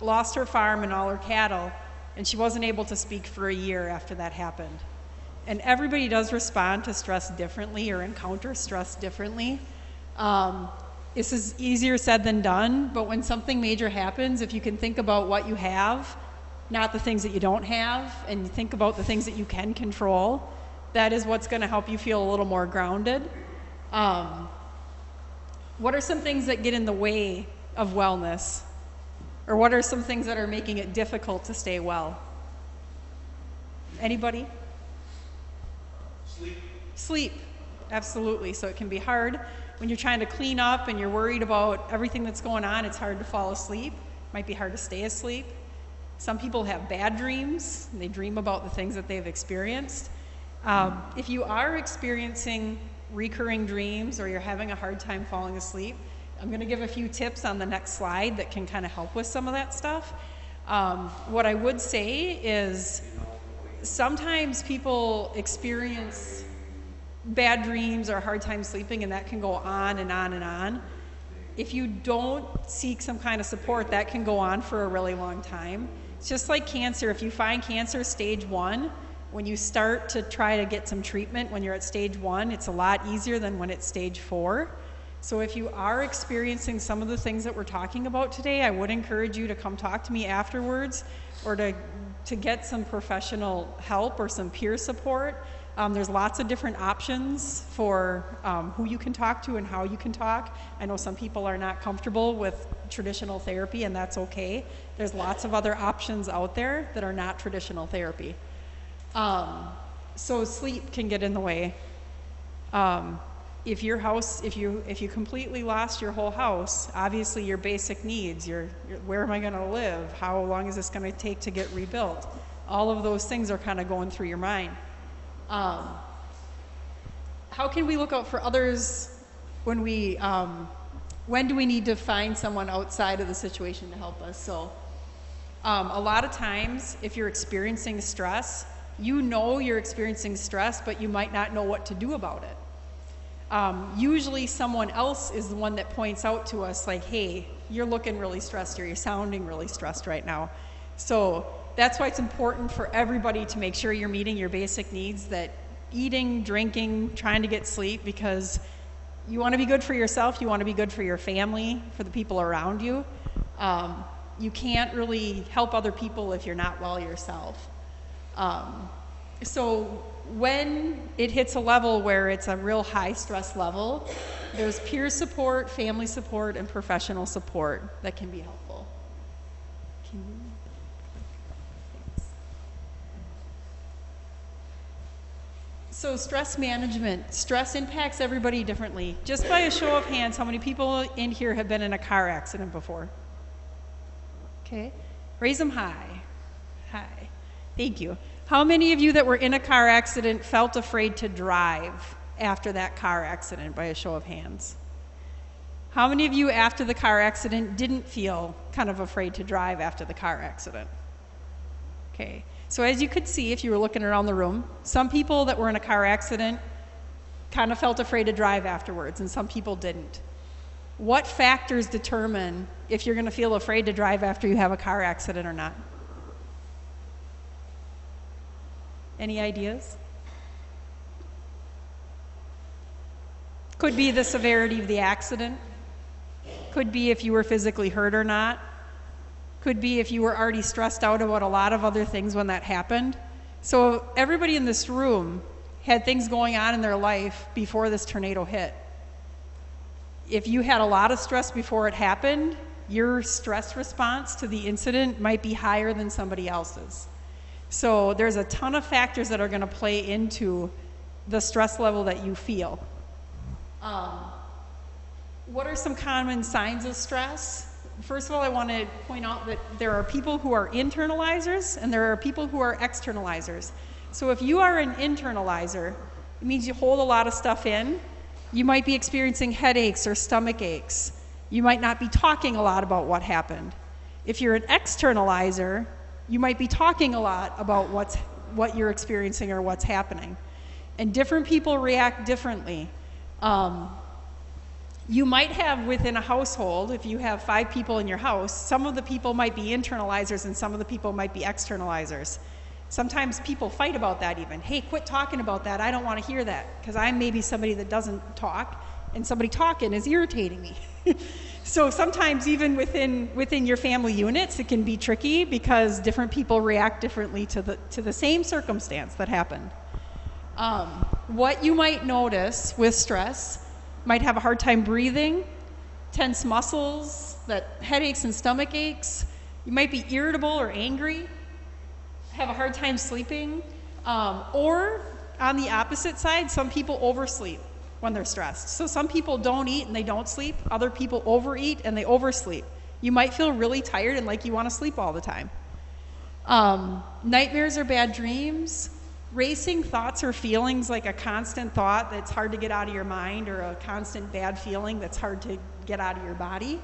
lost her farm and all her cattle, and she wasn't able to speak for a year after that happened." And everybody does respond to stress differently or encounter stress differently. This is easier said than done, but when something major happens, if you can think about what you have, not the things that you don't have, and you think about the things that you can control, that is what's going to help you feel a little more grounded. What are some things that get in the way of wellness? Or what are some things that are making it difficult to stay well? Anybody? Sleep, absolutely. So it can be hard when you're trying to clean up and you're worried about everything that's going on. It's hard to fall asleep. It might be hard to stay asleep. Some people have bad dreams. They dream about the things that they've experienced. If you are experiencing recurring dreams or you're having a hard time falling asleep, I'm going to give a few tips on the next slide that can kind of help with some of that stuff. What I would say is sometimes people experience bad dreams or a hard time sleeping, and that can go on and on and on. if you don't seek some kind of support, that can go on for a really long time. It's just like cancer. If you find cancer stage 1, when you start to try to get some treatment when you're at stage 1, it's a lot easier than when it's stage 4. So if you are experiencing some of the things that we're talking about today, I would encourage you to come talk to me afterwards, or to get some professional help or some peer support. There's lots of different options for who you can talk to and how you can talk. I know some people are not comfortable with traditional therapy, and that's okay. There's lots of other options out there that are not traditional therapy. So sleep can get in the way. If your house, if you completely lost your whole house, obviously your basic needs, where am I going to live? How long is this going to take to get rebuilt? All of those things are kind of going through your mind. How can we look out for others when do we need to find someone outside of the situation to help us? So a lot of times, if you're experiencing stress, you know you're experiencing stress, but you might not know what to do about it. Usually someone else is the one that points out to us like, hey, you're looking really stressed, or you're sounding really stressed right now. So that's why it's important for everybody to make sure you're meeting your basic needs, that eating, drinking, trying to get sleep, because you want to be good for yourself, you want to be good for your family, for the people around you. You can't really help other people if you're not well yourself. So when it hits a level where it's a real high stress level, there's peer support, family support, and professional support that can be helpful. So stress management. Stress impacts everybody differently. Just by a show of hands, how many people in here have been in a car accident before? Okay, raise them high. High. Thank you. How many of you that were in a car accident felt afraid to drive after that car accident, by a show of hands? How many of you after the car accident didn't feel kind of afraid to drive after the car accident? Okay, so as you could see if you were looking around the room, some people that were in a car accident kind of felt afraid to drive afterwards, and some people didn't. What factors determine if you're going to feel afraid to drive after you have a car accident or not? Any ideas? Could be the severity of the accident. Could be if you were physically hurt or not. Could be if you were already stressed out about a lot of other things when that happened. So everybody in this room had things going on in their life before this tornado hit. If you had a lot of stress before it happened, your stress response to the incident might be higher than somebody else's. So there's a ton of factors that are going to play into the stress level that you feel. What are some common signs of stress? First of all, I want to point out that there are people who are internalizers and there are people who are externalizers. So if you are an internalizer, it means you hold a lot of stuff in. You might be experiencing headaches or stomach aches. You might not be talking a lot about what happened. If you're an externalizer, you might be talking a lot about what you're experiencing or what's happening. And different people react differently. You might have within a household, if you have 5 people in your house, some of the people might be internalizers and some of the people might be externalizers. Sometimes people fight about that even. Hey, quit talking about that. I don't want to hear that, because I'm maybe somebody that doesn't talk, and somebody talking is irritating me. So sometimes even within your family units, it can be tricky because different people react differently to the same circumstance that happened. What you might notice with stress: might have a hard time breathing, tense muscles, that headaches and stomach aches. You might be irritable or angry, have a hard time sleeping, or on the opposite side, some people oversleep when they're stressed. So some people don't eat and they don't sleep. Other people overeat and they oversleep. You might feel really tired and like you want to sleep all the time. Nightmares or bad dreams, racing thoughts or feelings, like a constant thought that's hard to get out of your mind, or a constant bad feeling that's hard to get out of your body.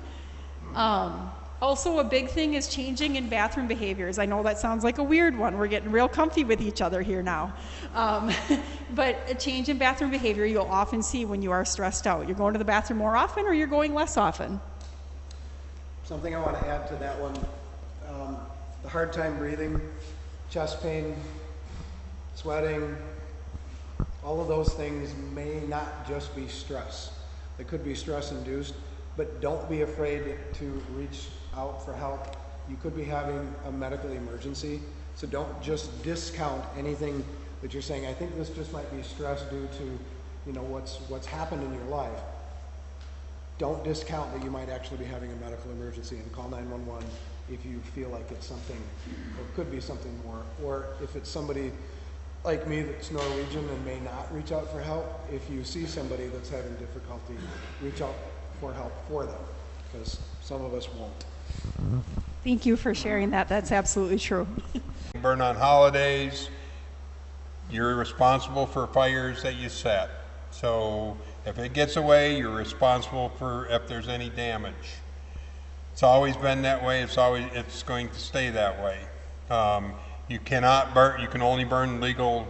Also, a big thing is changing in bathroom behaviors. I know that sounds like a weird one. We're getting real comfy with each other here now. But a change in bathroom behavior you'll often see when you are stressed out. You're going to the bathroom more often or you're going less often. Something I want to add to that one, the hard time breathing, chest pain, sweating, all of those things may not just be stress. They could be stress induced, but don't be afraid to reach out for help. You could be having a medical emergency, so don't just discount anything that you're saying, I think this just might be stress due to, what's happened in your life. Don't discount that you might actually be having a medical emergency, and call 911 if you feel like it's something, or could be something more, or if it's somebody like me that's Norwegian and may not reach out for help. If you see somebody that's having difficulty, reach out for help for them, because some of us won't. Thank you for sharing that. That's absolutely true. Burn on holidays. You're responsible for fires that you set. So if it gets away, you're responsible for if there's any damage. It's always been that way. It's going to stay that way. You cannot burn. You can only burn legal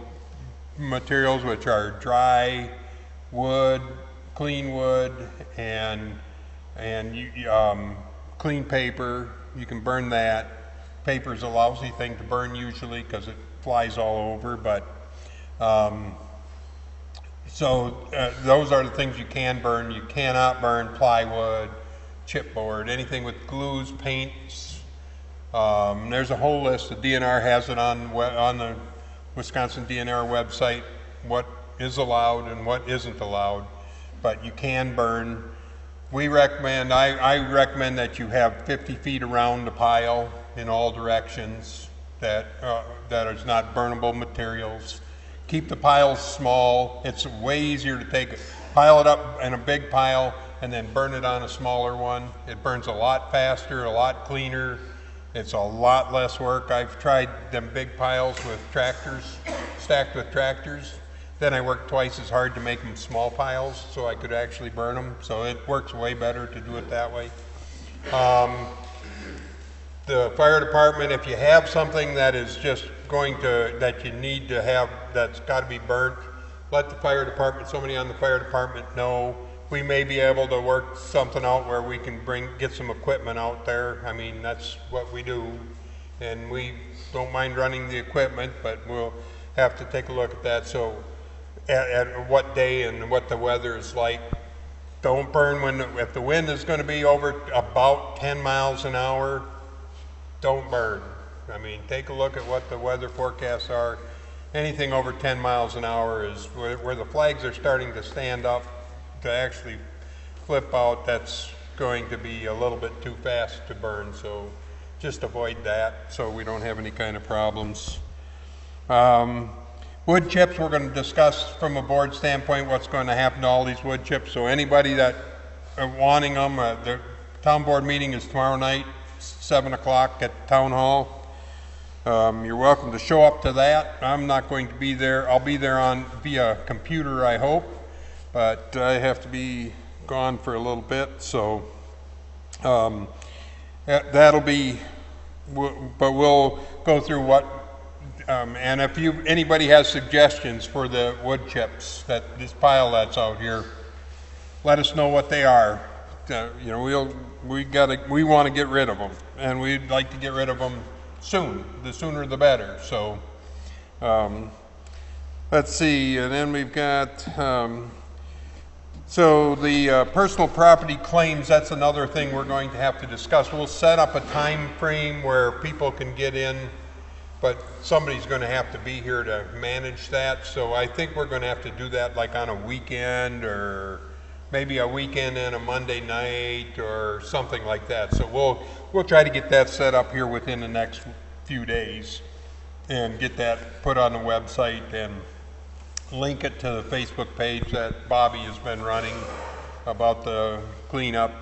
materials, which are dry wood, clean wood, and clean paper. You can burn that. Paper's a lousy thing to burn usually because it flies all over, but those are the things you can burn. You cannot burn plywood, chipboard, anything with glues, paints. There's a whole list. The DNR has it on the Wisconsin DNR website, what is allowed and what isn't allowed, but you can burn. I recommend that you have 50 feet around the pile in all directions that is not burnable materials. Keep the piles small. It's way easier to pile it up in a big pile and then burn it on a smaller one. It burns a lot faster, a lot cleaner. It's a lot less work. I've tried them big piles with tractors, stacked with tractors. Then I worked twice as hard to make them small piles so I could actually burn them. So it works way better to do it that way. The fire department, if you have something that is just that you need to have, that's got to be burnt, let the fire department, somebody on the fire department know. We may be able to work something out where we can get some equipment out there. I mean, that's what we do. And we don't mind running the equipment, but we'll have to take a look at that. So at what day and what the weather is like. Don't burn if the wind is going to be over about 10 miles an hour, don't burn. I mean, take a look at what the weather forecasts are. Anything over 10 miles an hour is where the flags are starting to stand up to actually flip out. That's going to be a little bit too fast to burn, so just avoid that so we don't have any kind of problems. Wood chips, we're going to discuss from a board standpoint what's going to happen to all these wood chips. So anybody that are wanting them, the town board meeting is tomorrow night, 7 o'clock at Town Hall. You're welcome to show up to that. I'm not going to be there. I'll be there via computer, I hope, but I have to be gone for a little bit. So that'll be, but we'll go through what. And if anybody has suggestions for the wood chips, this pile that's out here, let us know what they are. We want to get rid of them, and we'd like to get rid of them soon. The sooner the better. So let's see, and then we've got so the personal property claims. That's another thing we're going to have to discuss. We'll set up a time frame where people can get in, but somebody's going to have to be here to manage that. So I think we're going to have to do that like on a weekend, or maybe a weekend and a Monday night or something like that. So we'll try to get that set up here within the next few days and get that put on the website and link it to the Facebook page that Bobby has been running about the cleanup.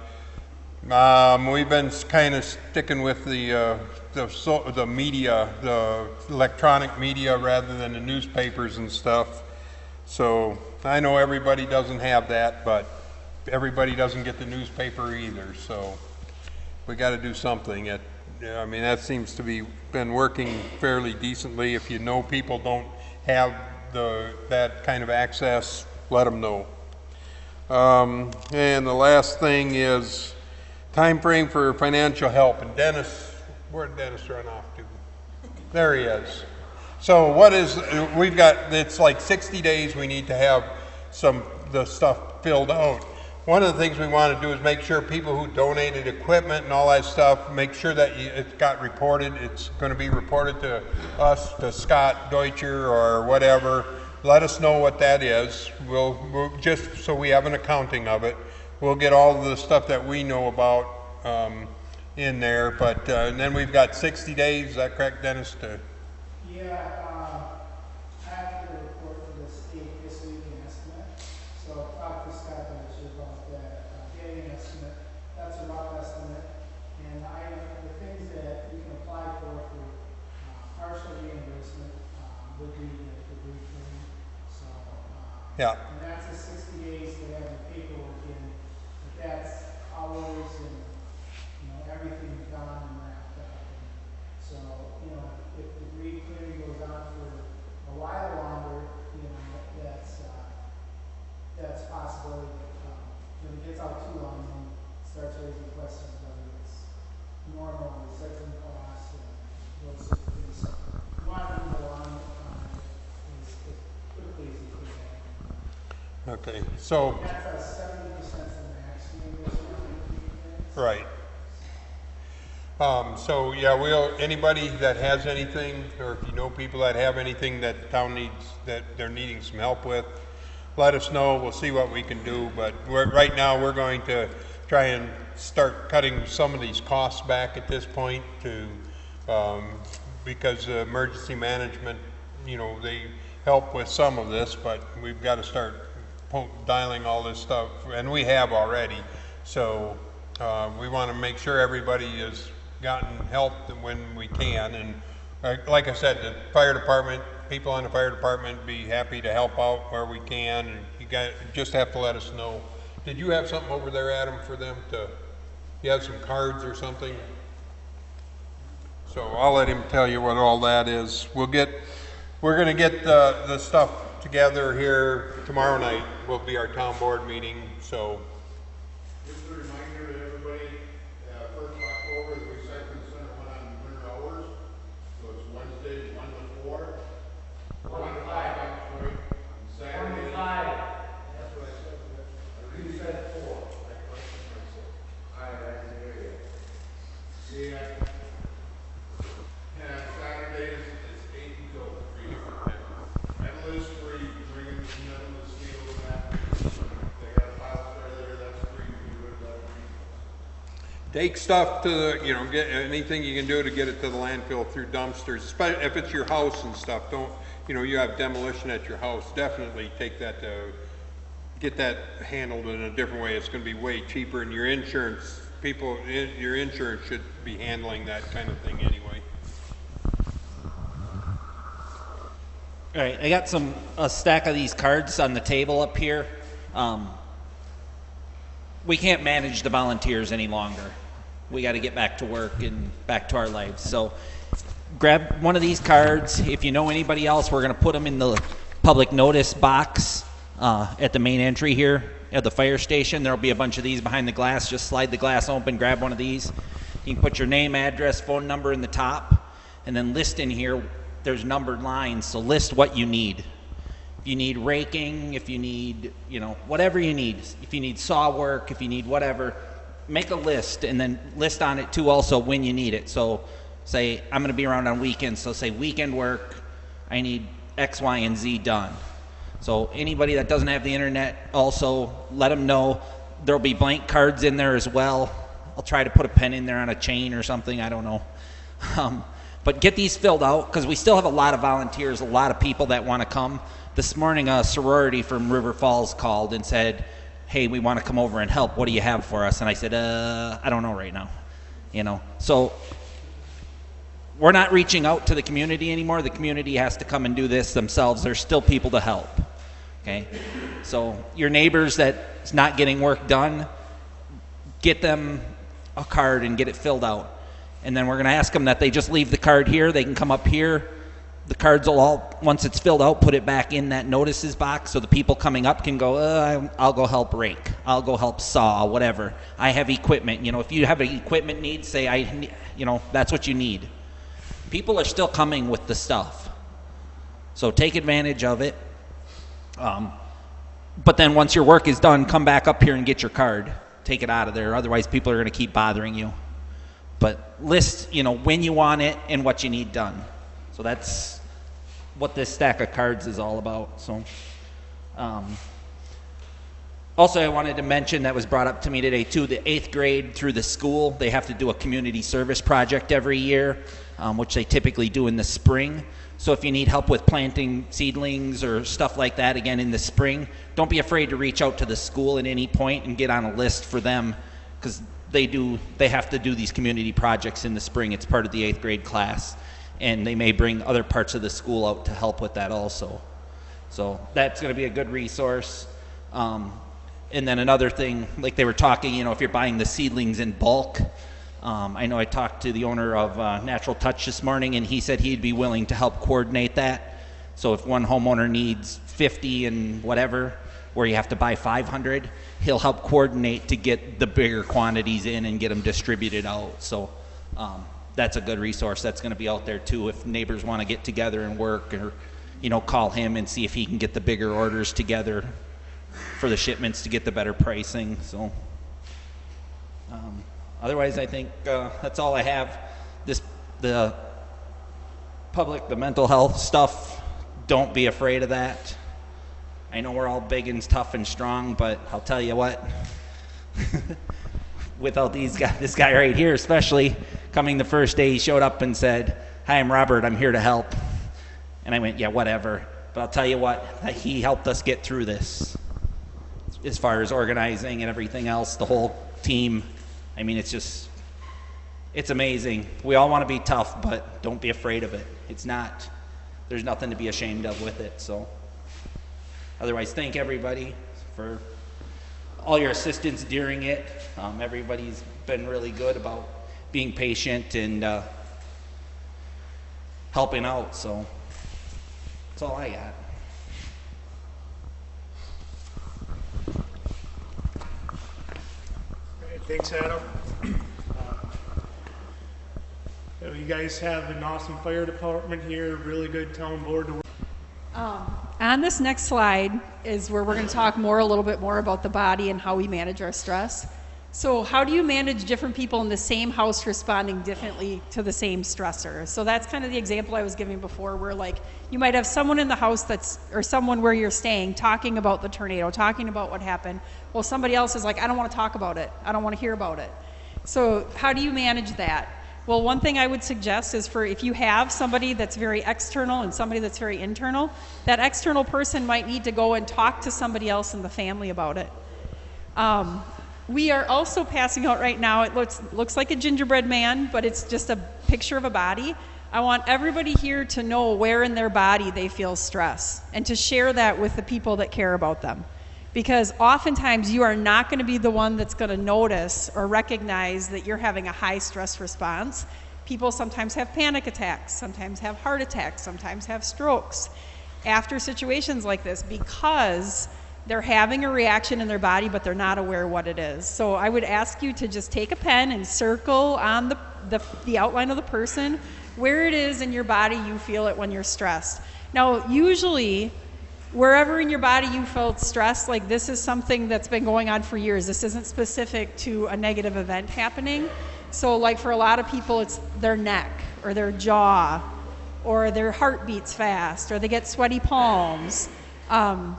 We've been kind of sticking with the media, the electronic media rather than the newspapers and stuff. So I know everybody doesn't have that, but everybody doesn't get the newspaper either. So we got to do something. I mean, that seems to be been working fairly decently. If you know people don't have that kind of access, let them know. And the last thing is time frame for financial help. And Dennis, where'd Dennis run off to? There he is. So we've got, it's like 60 days we need to have the stuff filled out. One of the things we want to do is make sure people who donated equipment and all that stuff, make sure that it got reported. It's going to be reported to us, to Scott Deutscher or whatever. Let us know what that is. We'll just so we have an accounting of it. We'll get all of the stuff that we know about in there. But and then we've got 60 days. Is that correct, Dennis? Yeah. I have to report to the state this week an estimate. So talk to Scott about that. Getting an estimate. That's a rough estimate. And the things that we can apply for partial reimbursement would be the briefing. So Yeah. and that's a 60 days to have the paperwork in. But that's hours and everything done and wrapped up. And so if the brief clearing goes on for a while longer, that's a possibility. When it gets out too long, then it starts raising questions whether it's normal recycling costs and those sort of things. So we want to move along as quickly as we can. Okay. So That's 70% the max reimbursement. right. So yeah, anybody that has anything, or if you know people that have anything that the town needs, that they're needing some help with, let us know. We'll see what we can do. But right now we're going to try and start cutting some of these costs back at this point because emergency management, they help with some of this, but we've got to start dialing all this stuff, and we have already. So we want to make sure everybody has gotten help when we can, and like I said, the fire department, people in the fire department, be happy to help out where we can, and you just have to let us know. Did you have something over there, Adam, for them you have some cards or something? So I'll let him tell you what all that is. We're going to get the stuff together here tomorrow night. Will be our town board meeting. So just a reminder to everybody, 1st October, the recycling center went on winter hours. So it's Wednesday, 1 to 4. 1 to 5, actually. Saturday. 1 to 5. That's what I said. You said 4. I questioned myself. I didn't hear you. Yeah. And Saturdays, it's 8 until 3. Metal is free. Bring in the metal, the steel, and that. They got a pile there, that's free. You would let them. take stuff to get anything you can do to get it to the landfill through dumpsters. If it's your house and stuff, don't, you have demolition at your house, definitely take that to get that handled in a different way. It's going to be way cheaper, and your insurance should be handling that kind of thing anyway. All right, I got a stack of these cards on the table up here. We can't manage the volunteers any longer. We got to get back to work and back to our lives. So grab one of these cards. If you know anybody else, we're going to put them in the public notice box at the main entry here at the fire station. There will be a bunch of these behind the glass. Just slide the glass open, grab one of these. You can put your name, address, phone number in the top, and then list in here. There's numbered lines, so list what you need. If you need raking, if you need, whatever you need. If you need saw work, if you need whatever, make a list, and then list on it too also when you need it. So say, I'm going to be around on weekends, so say weekend work, I need X, Y, and Z done. So anybody that doesn't have the internet, also let them know. There'll be blank cards in there as well. I'll try to put a pen in there on a chain or something, I don't know. But get these filled out, because we still have a lot of volunteers, a lot of people that want to come. This morning, a sorority from River Falls called and said, hey, we want to come over and help. What do you have for us? And I said, I don't know right now. So we're not reaching out to the community anymore. The community has to come and do this themselves. There's still people to help. Okay? So your neighbors that's not getting work done, get them a card and get it filled out. And then we're going to ask them that they just leave the card here. They can come up here. The cards will all, once it's filled out, put it back in that notices box so the people coming up can go, I'll go help rake. I'll go help saw, whatever. I have equipment. You know, if you have an equipment need, say, that's what you need. People are still coming with the stuff. So take advantage of it. But then once your work is done, come back up here and get your card. Take it out of there. Otherwise, people are going to keep bothering you. But list, when you want it and what you need done. So that's what this stack of cards is all about. So, also I wanted to mention, that was brought up to me today too, the 8th grade through the school, they have to do a community service project every year, which they typically do in the spring. So if you need help with planting seedlings or stuff like that, again, in the spring, don't be afraid to reach out to the school at any point and get on a list for them, because they have to do these community projects in the spring. It's part of the 8th grade class, and they may bring other parts of the school out to help with that also. So that's going to be a good resource. And then another thing, like they were talking, if you're buying the seedlings in bulk, I know I talked to the owner of Natural Touch this morning, and he said he'd be willing to help coordinate that. So if one homeowner needs 50 and whatever, where you have to buy 500, he'll help coordinate to get the bigger quantities in and get them distributed out. So that's a good resource that's going to be out there too if neighbors want to get together and work, or call him and see if he can get the bigger orders together for the shipments to get the better pricing. So otherwise, I think that's all I have. The mental health stuff, don't be afraid of that. I know we're all big and tough and strong, but I'll tell you what, without this guy right here, especially coming the first day, he showed up and said, "Hi, I'm Robert, I'm here to help." And I went, "Yeah, whatever." But I'll tell you what, he helped us get through this. As far as organizing and everything else, the whole team, I mean, it's amazing. We all want to be tough, but don't be afraid of it. There's nothing to be ashamed of with it. So otherwise, thank everybody for all your assistance during it. Everybody's been really good about being patient and helping out. So that's all I got. Thanks, Adam. You guys have an awesome fire department here, really good town board to work. On this next slide is where we're going to talk a little bit more about the body and how we manage our stress. So how do you manage different people in the same house responding differently to the same stressor? So that's kind of the example I was giving before, where like you might have someone in the house or someone where you're staying talking about the tornado, talking about what happened. Well, somebody else is like, I don't want to talk about it. I don't want to hear about it. So how do you manage that? Well, one thing I would suggest is if you have somebody that's very external and somebody that's very internal, that external person might need to go and talk to somebody else in the family about it. We are also passing out right now, it looks like a gingerbread man, but it's just a picture of a body. I want everybody here to know where in their body they feel stress and to share that with the people that care about them. Because oftentimes you are not going to be the one that's going to notice or recognize that you're having a high stress response. People sometimes have panic attacks, sometimes have heart attacks, sometimes have strokes after situations like this because they're having a reaction in their body, but they're not aware what it is. So I would ask you to just take a pen and circle on the outline of the person where it is in your body you feel it when you're stressed. Now, usually, wherever in your body you felt stress, like this is something that's been going on for years. This isn't specific to a negative event happening. So like for a lot of people, it's their neck or their jaw or their heart beats fast or they get sweaty palms.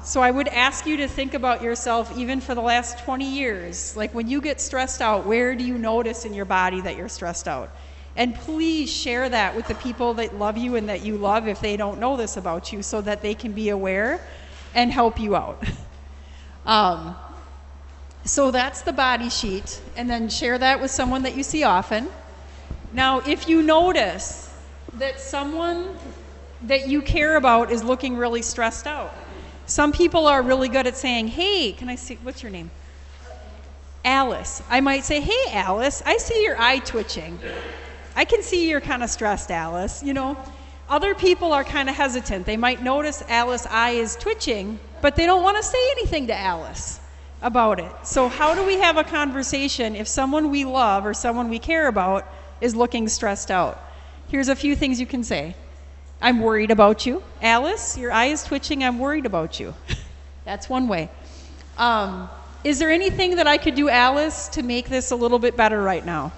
So I would ask you to think about yourself even for the last 20 years. Like when you get stressed out, where do you notice in your body that you're stressed out? And please share that with the people that love you and that you love if they don't know this about you so that they can be aware and help you out. So that's the body sheet, and then share that with someone that you see often. Now, if you notice that someone that you care about is looking really stressed out, some people are really good at saying, hey, can I see, what's your name? Alice. I might say, hey, Alice, I see your eye twitching. I can see you're kind of stressed, Alice. You know, other people are kind of hesitant. They might notice Alice's eye is twitching, but they don't want to say anything to Alice about it. So how do we have a conversation if someone we love or someone we care about is looking stressed out? Here's a few things you can say. I'm worried about you. Alice, your eye is twitching. I'm worried about you. That's one way. Is there anything that I could do, Alice, to make this a little bit better right now?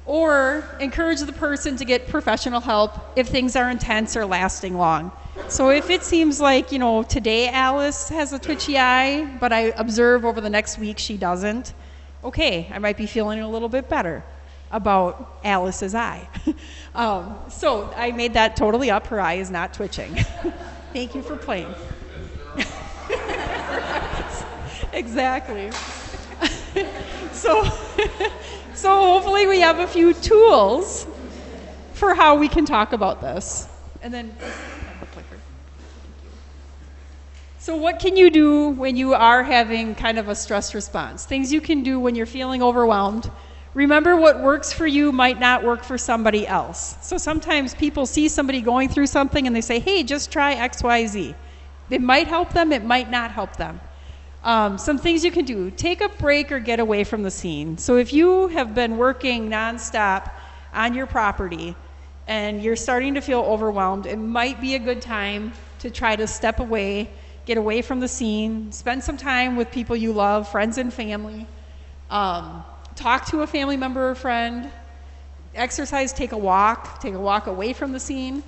Or encourage the person to get professional help if things are intense or lasting long. So if it seems like, you know, today Alice has a twitchy eye, but I observe over the next week she doesn't, okay, I might be feeling a little bit better about Alice's eye. So I made that totally up. Her eye is not twitching. Thank you for playing. Exactly. So hopefully we have a few tools for how we can talk about this. And then, so what can you do when you are having kind of a stress response? Things you can do when you're feeling overwhelmed. Remember, what works for you might not work for somebody else. So sometimes people see somebody going through something and they say, hey, just try X, Y, Z. It might help them, it might not help them. Some things you can do. Take a break or get away from the scene. So if you have been working nonstop on your property and you're starting to feel overwhelmed, it might be a good time to try to step away, get away from the scene, spend some time with people you love, friends and family, talk to a family member or friend, exercise, take a walk away from the scene.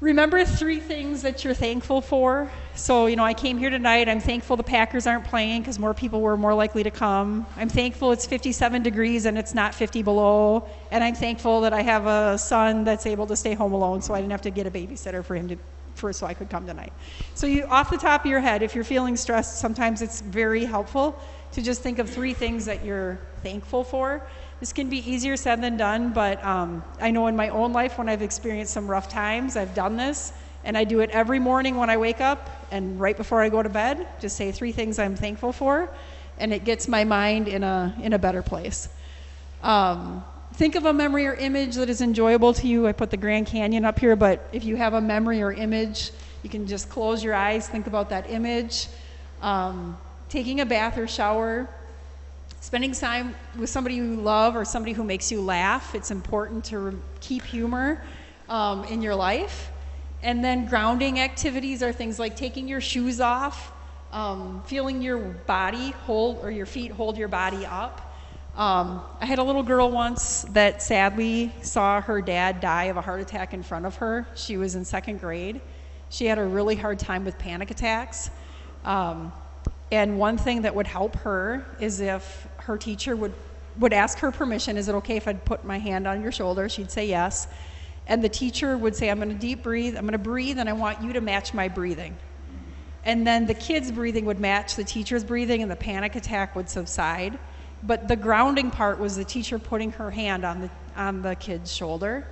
Remember 3 things that you're thankful for. So, you know, I came here tonight. I'm thankful the Packers aren't playing because more people were more likely to come. I'm thankful it's 57 degrees and it's not 50 below. And I'm thankful that I have a son that's able to stay home alone so I didn't have to get a babysitter for him so I could come tonight. So you, off the top of your head, if you're feeling stressed, sometimes it's very helpful to just think of 3 things that you're thankful for. This can be easier said than done, but I know in my own life when I've experienced some rough times, I've done this, and I do it every morning when I wake up and right before I go to bed, just say 3 things I'm thankful for, and it gets my mind in a better place. Think of a memory or image that is enjoyable to you. I put the Grand Canyon up here, but if you have a memory or image, you can just close your eyes, think about that image. Taking a bath or shower, spending time with somebody you love or somebody who makes you laugh. It's important to keep humor in your life. And then grounding activities are things like taking your shoes off, feeling your body hold, or your feet hold your body up. I had a little girl once that sadly saw her dad die of a heart attack in front of her. She was in 2nd grade. She had a really hard time with panic attacks. And one thing that would help her is if her teacher would ask her permission, is it okay if I'd put my hand on your shoulder? She'd say yes. And the teacher would say, I'm going to deep breathe, I'm going to breathe, and I want you to match my breathing. And then the kid's breathing would match the teacher's breathing, and the panic attack would subside. But the grounding part was the teacher putting her hand on the kid's shoulder.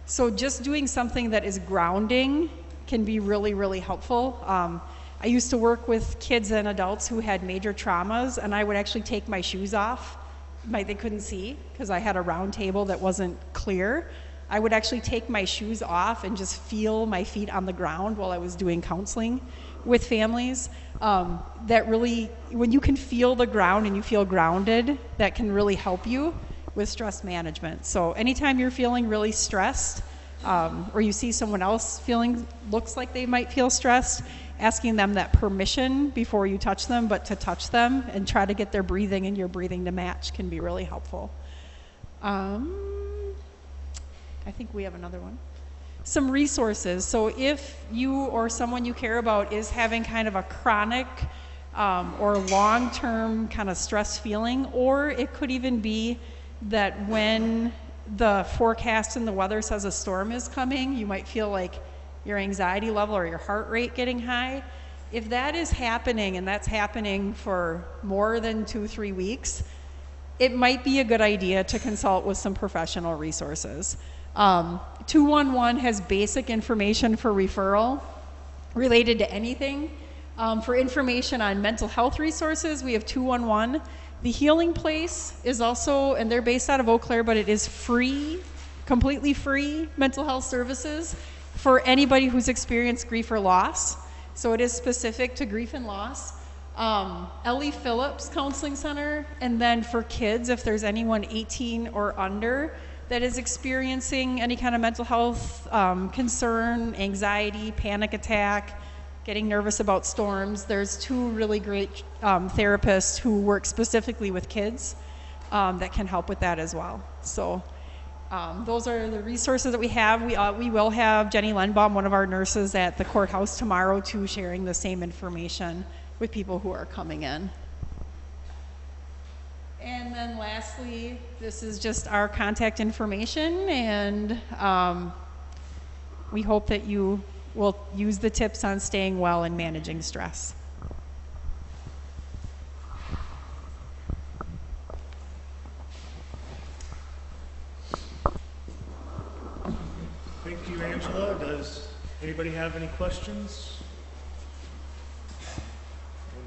So just doing something that is grounding can be really, really helpful. I used to work with kids and adults who had major traumas, and I would actually take my shoes off. They couldn't see because I had a round table that wasn't clear. I would actually take my shoes off and just feel my feet on the ground while I was doing counseling with families. That really, when you can feel the ground and you feel grounded, that can really help you with stress management. So anytime you're feeling really stressed, or you see someone else looks like they might feel stressed, asking them that permission before you touch them, but to touch them and try to get their breathing and your breathing to match can be really helpful. I think we have another one. Some resources. So if you or someone you care about is having kind of a chronic or long-term kind of stress feeling, or it could even be that when the forecast and the weather says a storm is coming, you might feel like your anxiety level or your heart rate getting high. If that is happening, and that's happening for more than 2-3 weeks, it might be a good idea to consult with some professional resources. 211 has basic information for referral related to anything. For information on mental health resources, we have 211. The Healing Place is also, and they're based out of Eau Claire, but it is free, completely free mental health services for anybody who's experienced grief or loss. So it is specific to grief and loss. Ellie Phillips Counseling Center, and then for kids, if there's anyone 18 or under that is experiencing any kind of mental health concern, anxiety, panic attack, getting nervous about storms, there's 2 really great therapists who work specifically with kids that can help with that as well. So those are the resources that we have. We will have Jenny Lenbaum, one of our nurses, at the courthouse tomorrow too, sharing the same information with people who are coming in. And then lastly, this is just our contact information, and we hope that you will use the tips on staying well and managing stress. Thank you, Angela. Does anybody have any questions?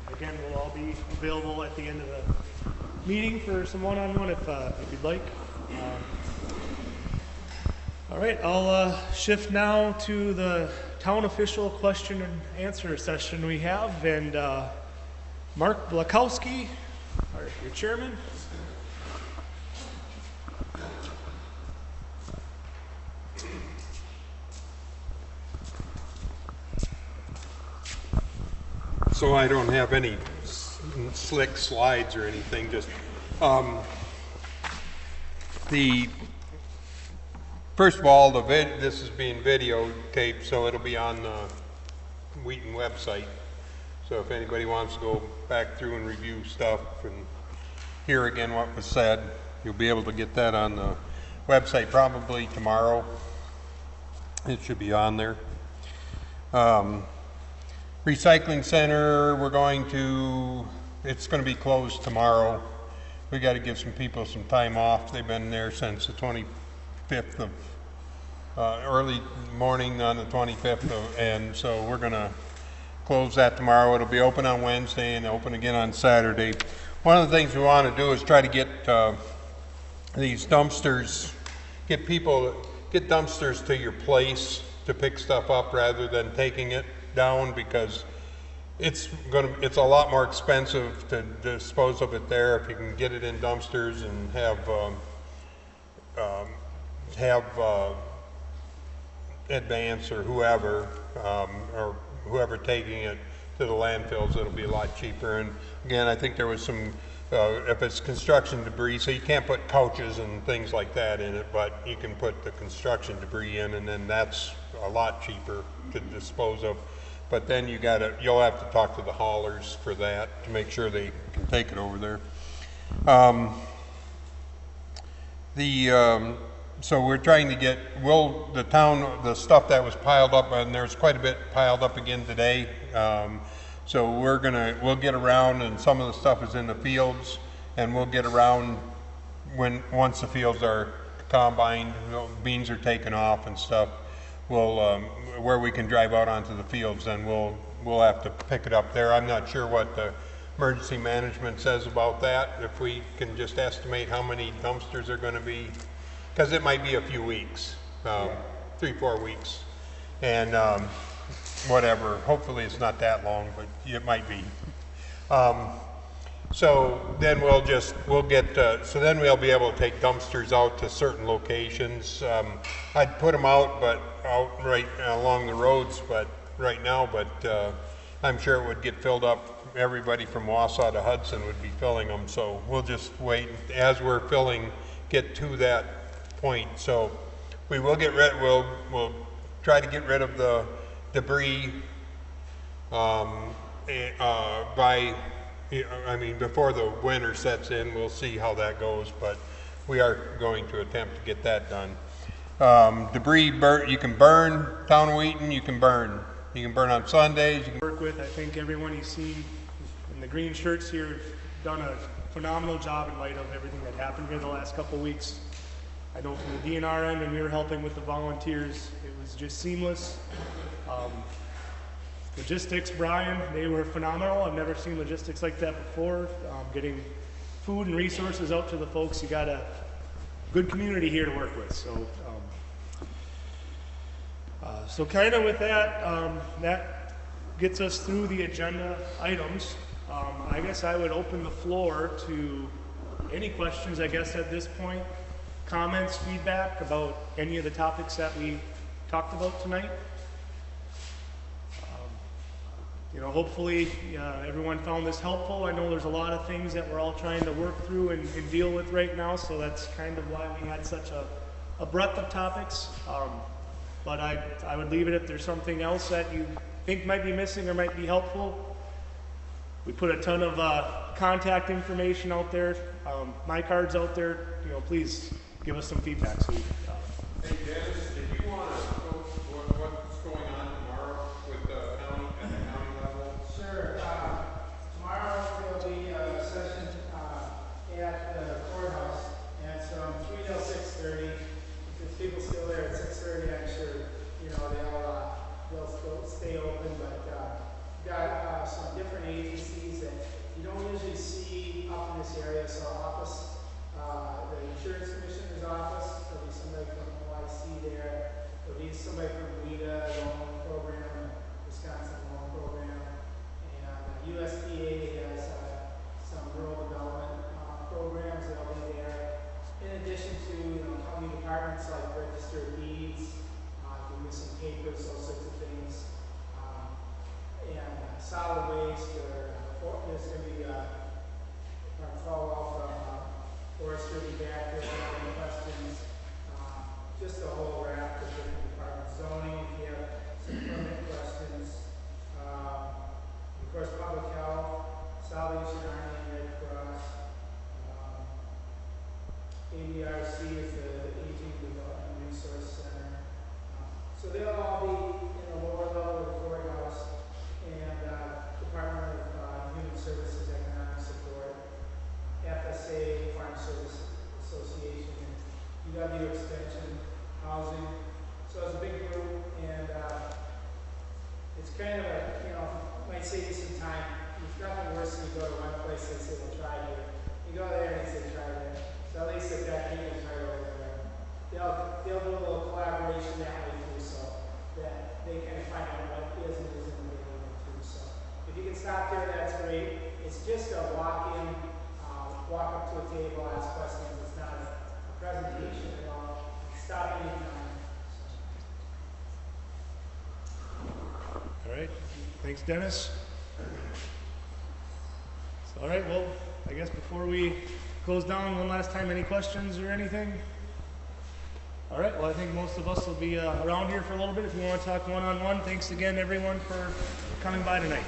And again, we'll all be available at the end of the meeting for some one-on-one if you'd like. All right, I'll shift now to the town official question and answer session we have, and Mark Blakowski, your chairman. So I don't have any slick slides or anything, just first of all, this is being videotaped, so it'll be on the Wheaton website. So if anybody wants to go back through and review stuff and hear again what was said, you'll be able to get that on the website probably tomorrow. It should be on there. Recycling center, it's going to be closed tomorrow. We got to give some people some time off. They've been there since the 25th of early morning on the 25th, and so we're going to close that tomorrow. It'll be open on Wednesday and open again on Saturday. One of the things we want to do is try to get these dumpsters, get dumpsters to your place to pick stuff up rather than taking it down, because it's a lot more expensive to dispose of it there if you can get it in dumpsters and have Advance or whoever taking it to the landfills. It'll be a lot cheaper. And again, I think there was some if it's construction debris, so you can't put couches and things like that in it, but you can put the construction debris in, and then that's a lot cheaper to dispose of. But then you'll have to talk to the haulers for that to make sure they can take it over there. So we're trying to get, the stuff that was piled up, and there's quite a bit piled up again today. So we'll get around, and some of the stuff is in the fields, and we'll get around once the fields are combined, beans are taken off and stuff. We'll where we can drive out onto the fields, then we'll have to pick it up there. I'm not sure what the emergency management says about that. If we can just estimate how many dumpsters are going to be, because it might be a few weeks, 3-4 weeks, and whatever. Hopefully it's not that long, but it might be. So then we'll then we'll be able to take dumpsters out to certain locations. I'd put them out right along the roads, but right now, I'm sure it would get filled up. Everybody from Wausau to Hudson would be filling them, so we'll just wait as we're get to that point. So we will we'll try to get rid of the debris before the winter sets in. We'll see how that goes, but we are going to attempt to get that done. Debris you can burn. Town of Wheaton, you can burn. You can burn on Sundays. You can work with. I think everyone you see in the green shirts here have done a phenomenal job in light of everything that happened here the last couple of weeks. I know from the DNR end, when we were helping with the volunteers, it was just seamless. Logistics, Brian, they were phenomenal. I've never seen logistics like that before. Getting food and resources out to the folks. You got a good community here to work with. So kind of with that, that gets us through the agenda items. I guess I would open the floor to any questions, I guess, at this point. Comments, feedback about any of the topics that we talked about tonight. Hopefully everyone found this helpful. I know there's a lot of things that we're all trying to work through and deal with right now, so that's kind of why we had such a breadth of topics. But I would leave it if there's something else that you think might be missing or might be helpful. We put a ton of contact information out there, my card's out there. Please give us some feedback. So hey Dennis, did you want to go what's going on tomorrow with the county at the county level? Sure. Tomorrow there'll be a session at the courthouse, and it's from 3 till 6:30. If people still there at 6:30, I'm sure they'll stay open. But we've got some different agencies that you don't usually see up in this area. So the insurance commissioner's office. There'll be somebody from OIC there. There'll be somebody from Wheaton, loan program, Wisconsin loan program, and USDA has some rural development programs that'll be there. In addition to county departments like register of deeds, if you're missing papers, those sorts of things, and solid waste. There's going to be a call out from forestry will be back there if you have any questions. Just a whole raft of different departments. Zoning, if you have some permit questions. Of course, public health, Salvation Army, Red Cross. ADRC is the Aging Development Resource Center. So they'll all be in the lower level of the courthouse, and Department of Human Services, Economic Support, FSA, Farm Service Association, UW Extension, Housing. So it's a big group, and it's kind of might save you some time. There's nothing worse than you go to one place and say, well, try here. You go there and they say, try there. So at least if that meeting is right over there, they'll do a little collaboration that way too, so that they kind of find out what is and isn't available too. So if you can stop there, that's great. It's just a walk up to a table, ask questions. It's not a presentation at all. Stop anytime. All right. Thanks, Dennis. All right. Well, I guess before we close down one last time, any questions or anything? All right. Well, I think most of us will be around here for a little bit if you want to talk one-on-one. Thanks again, everyone, for coming by tonight.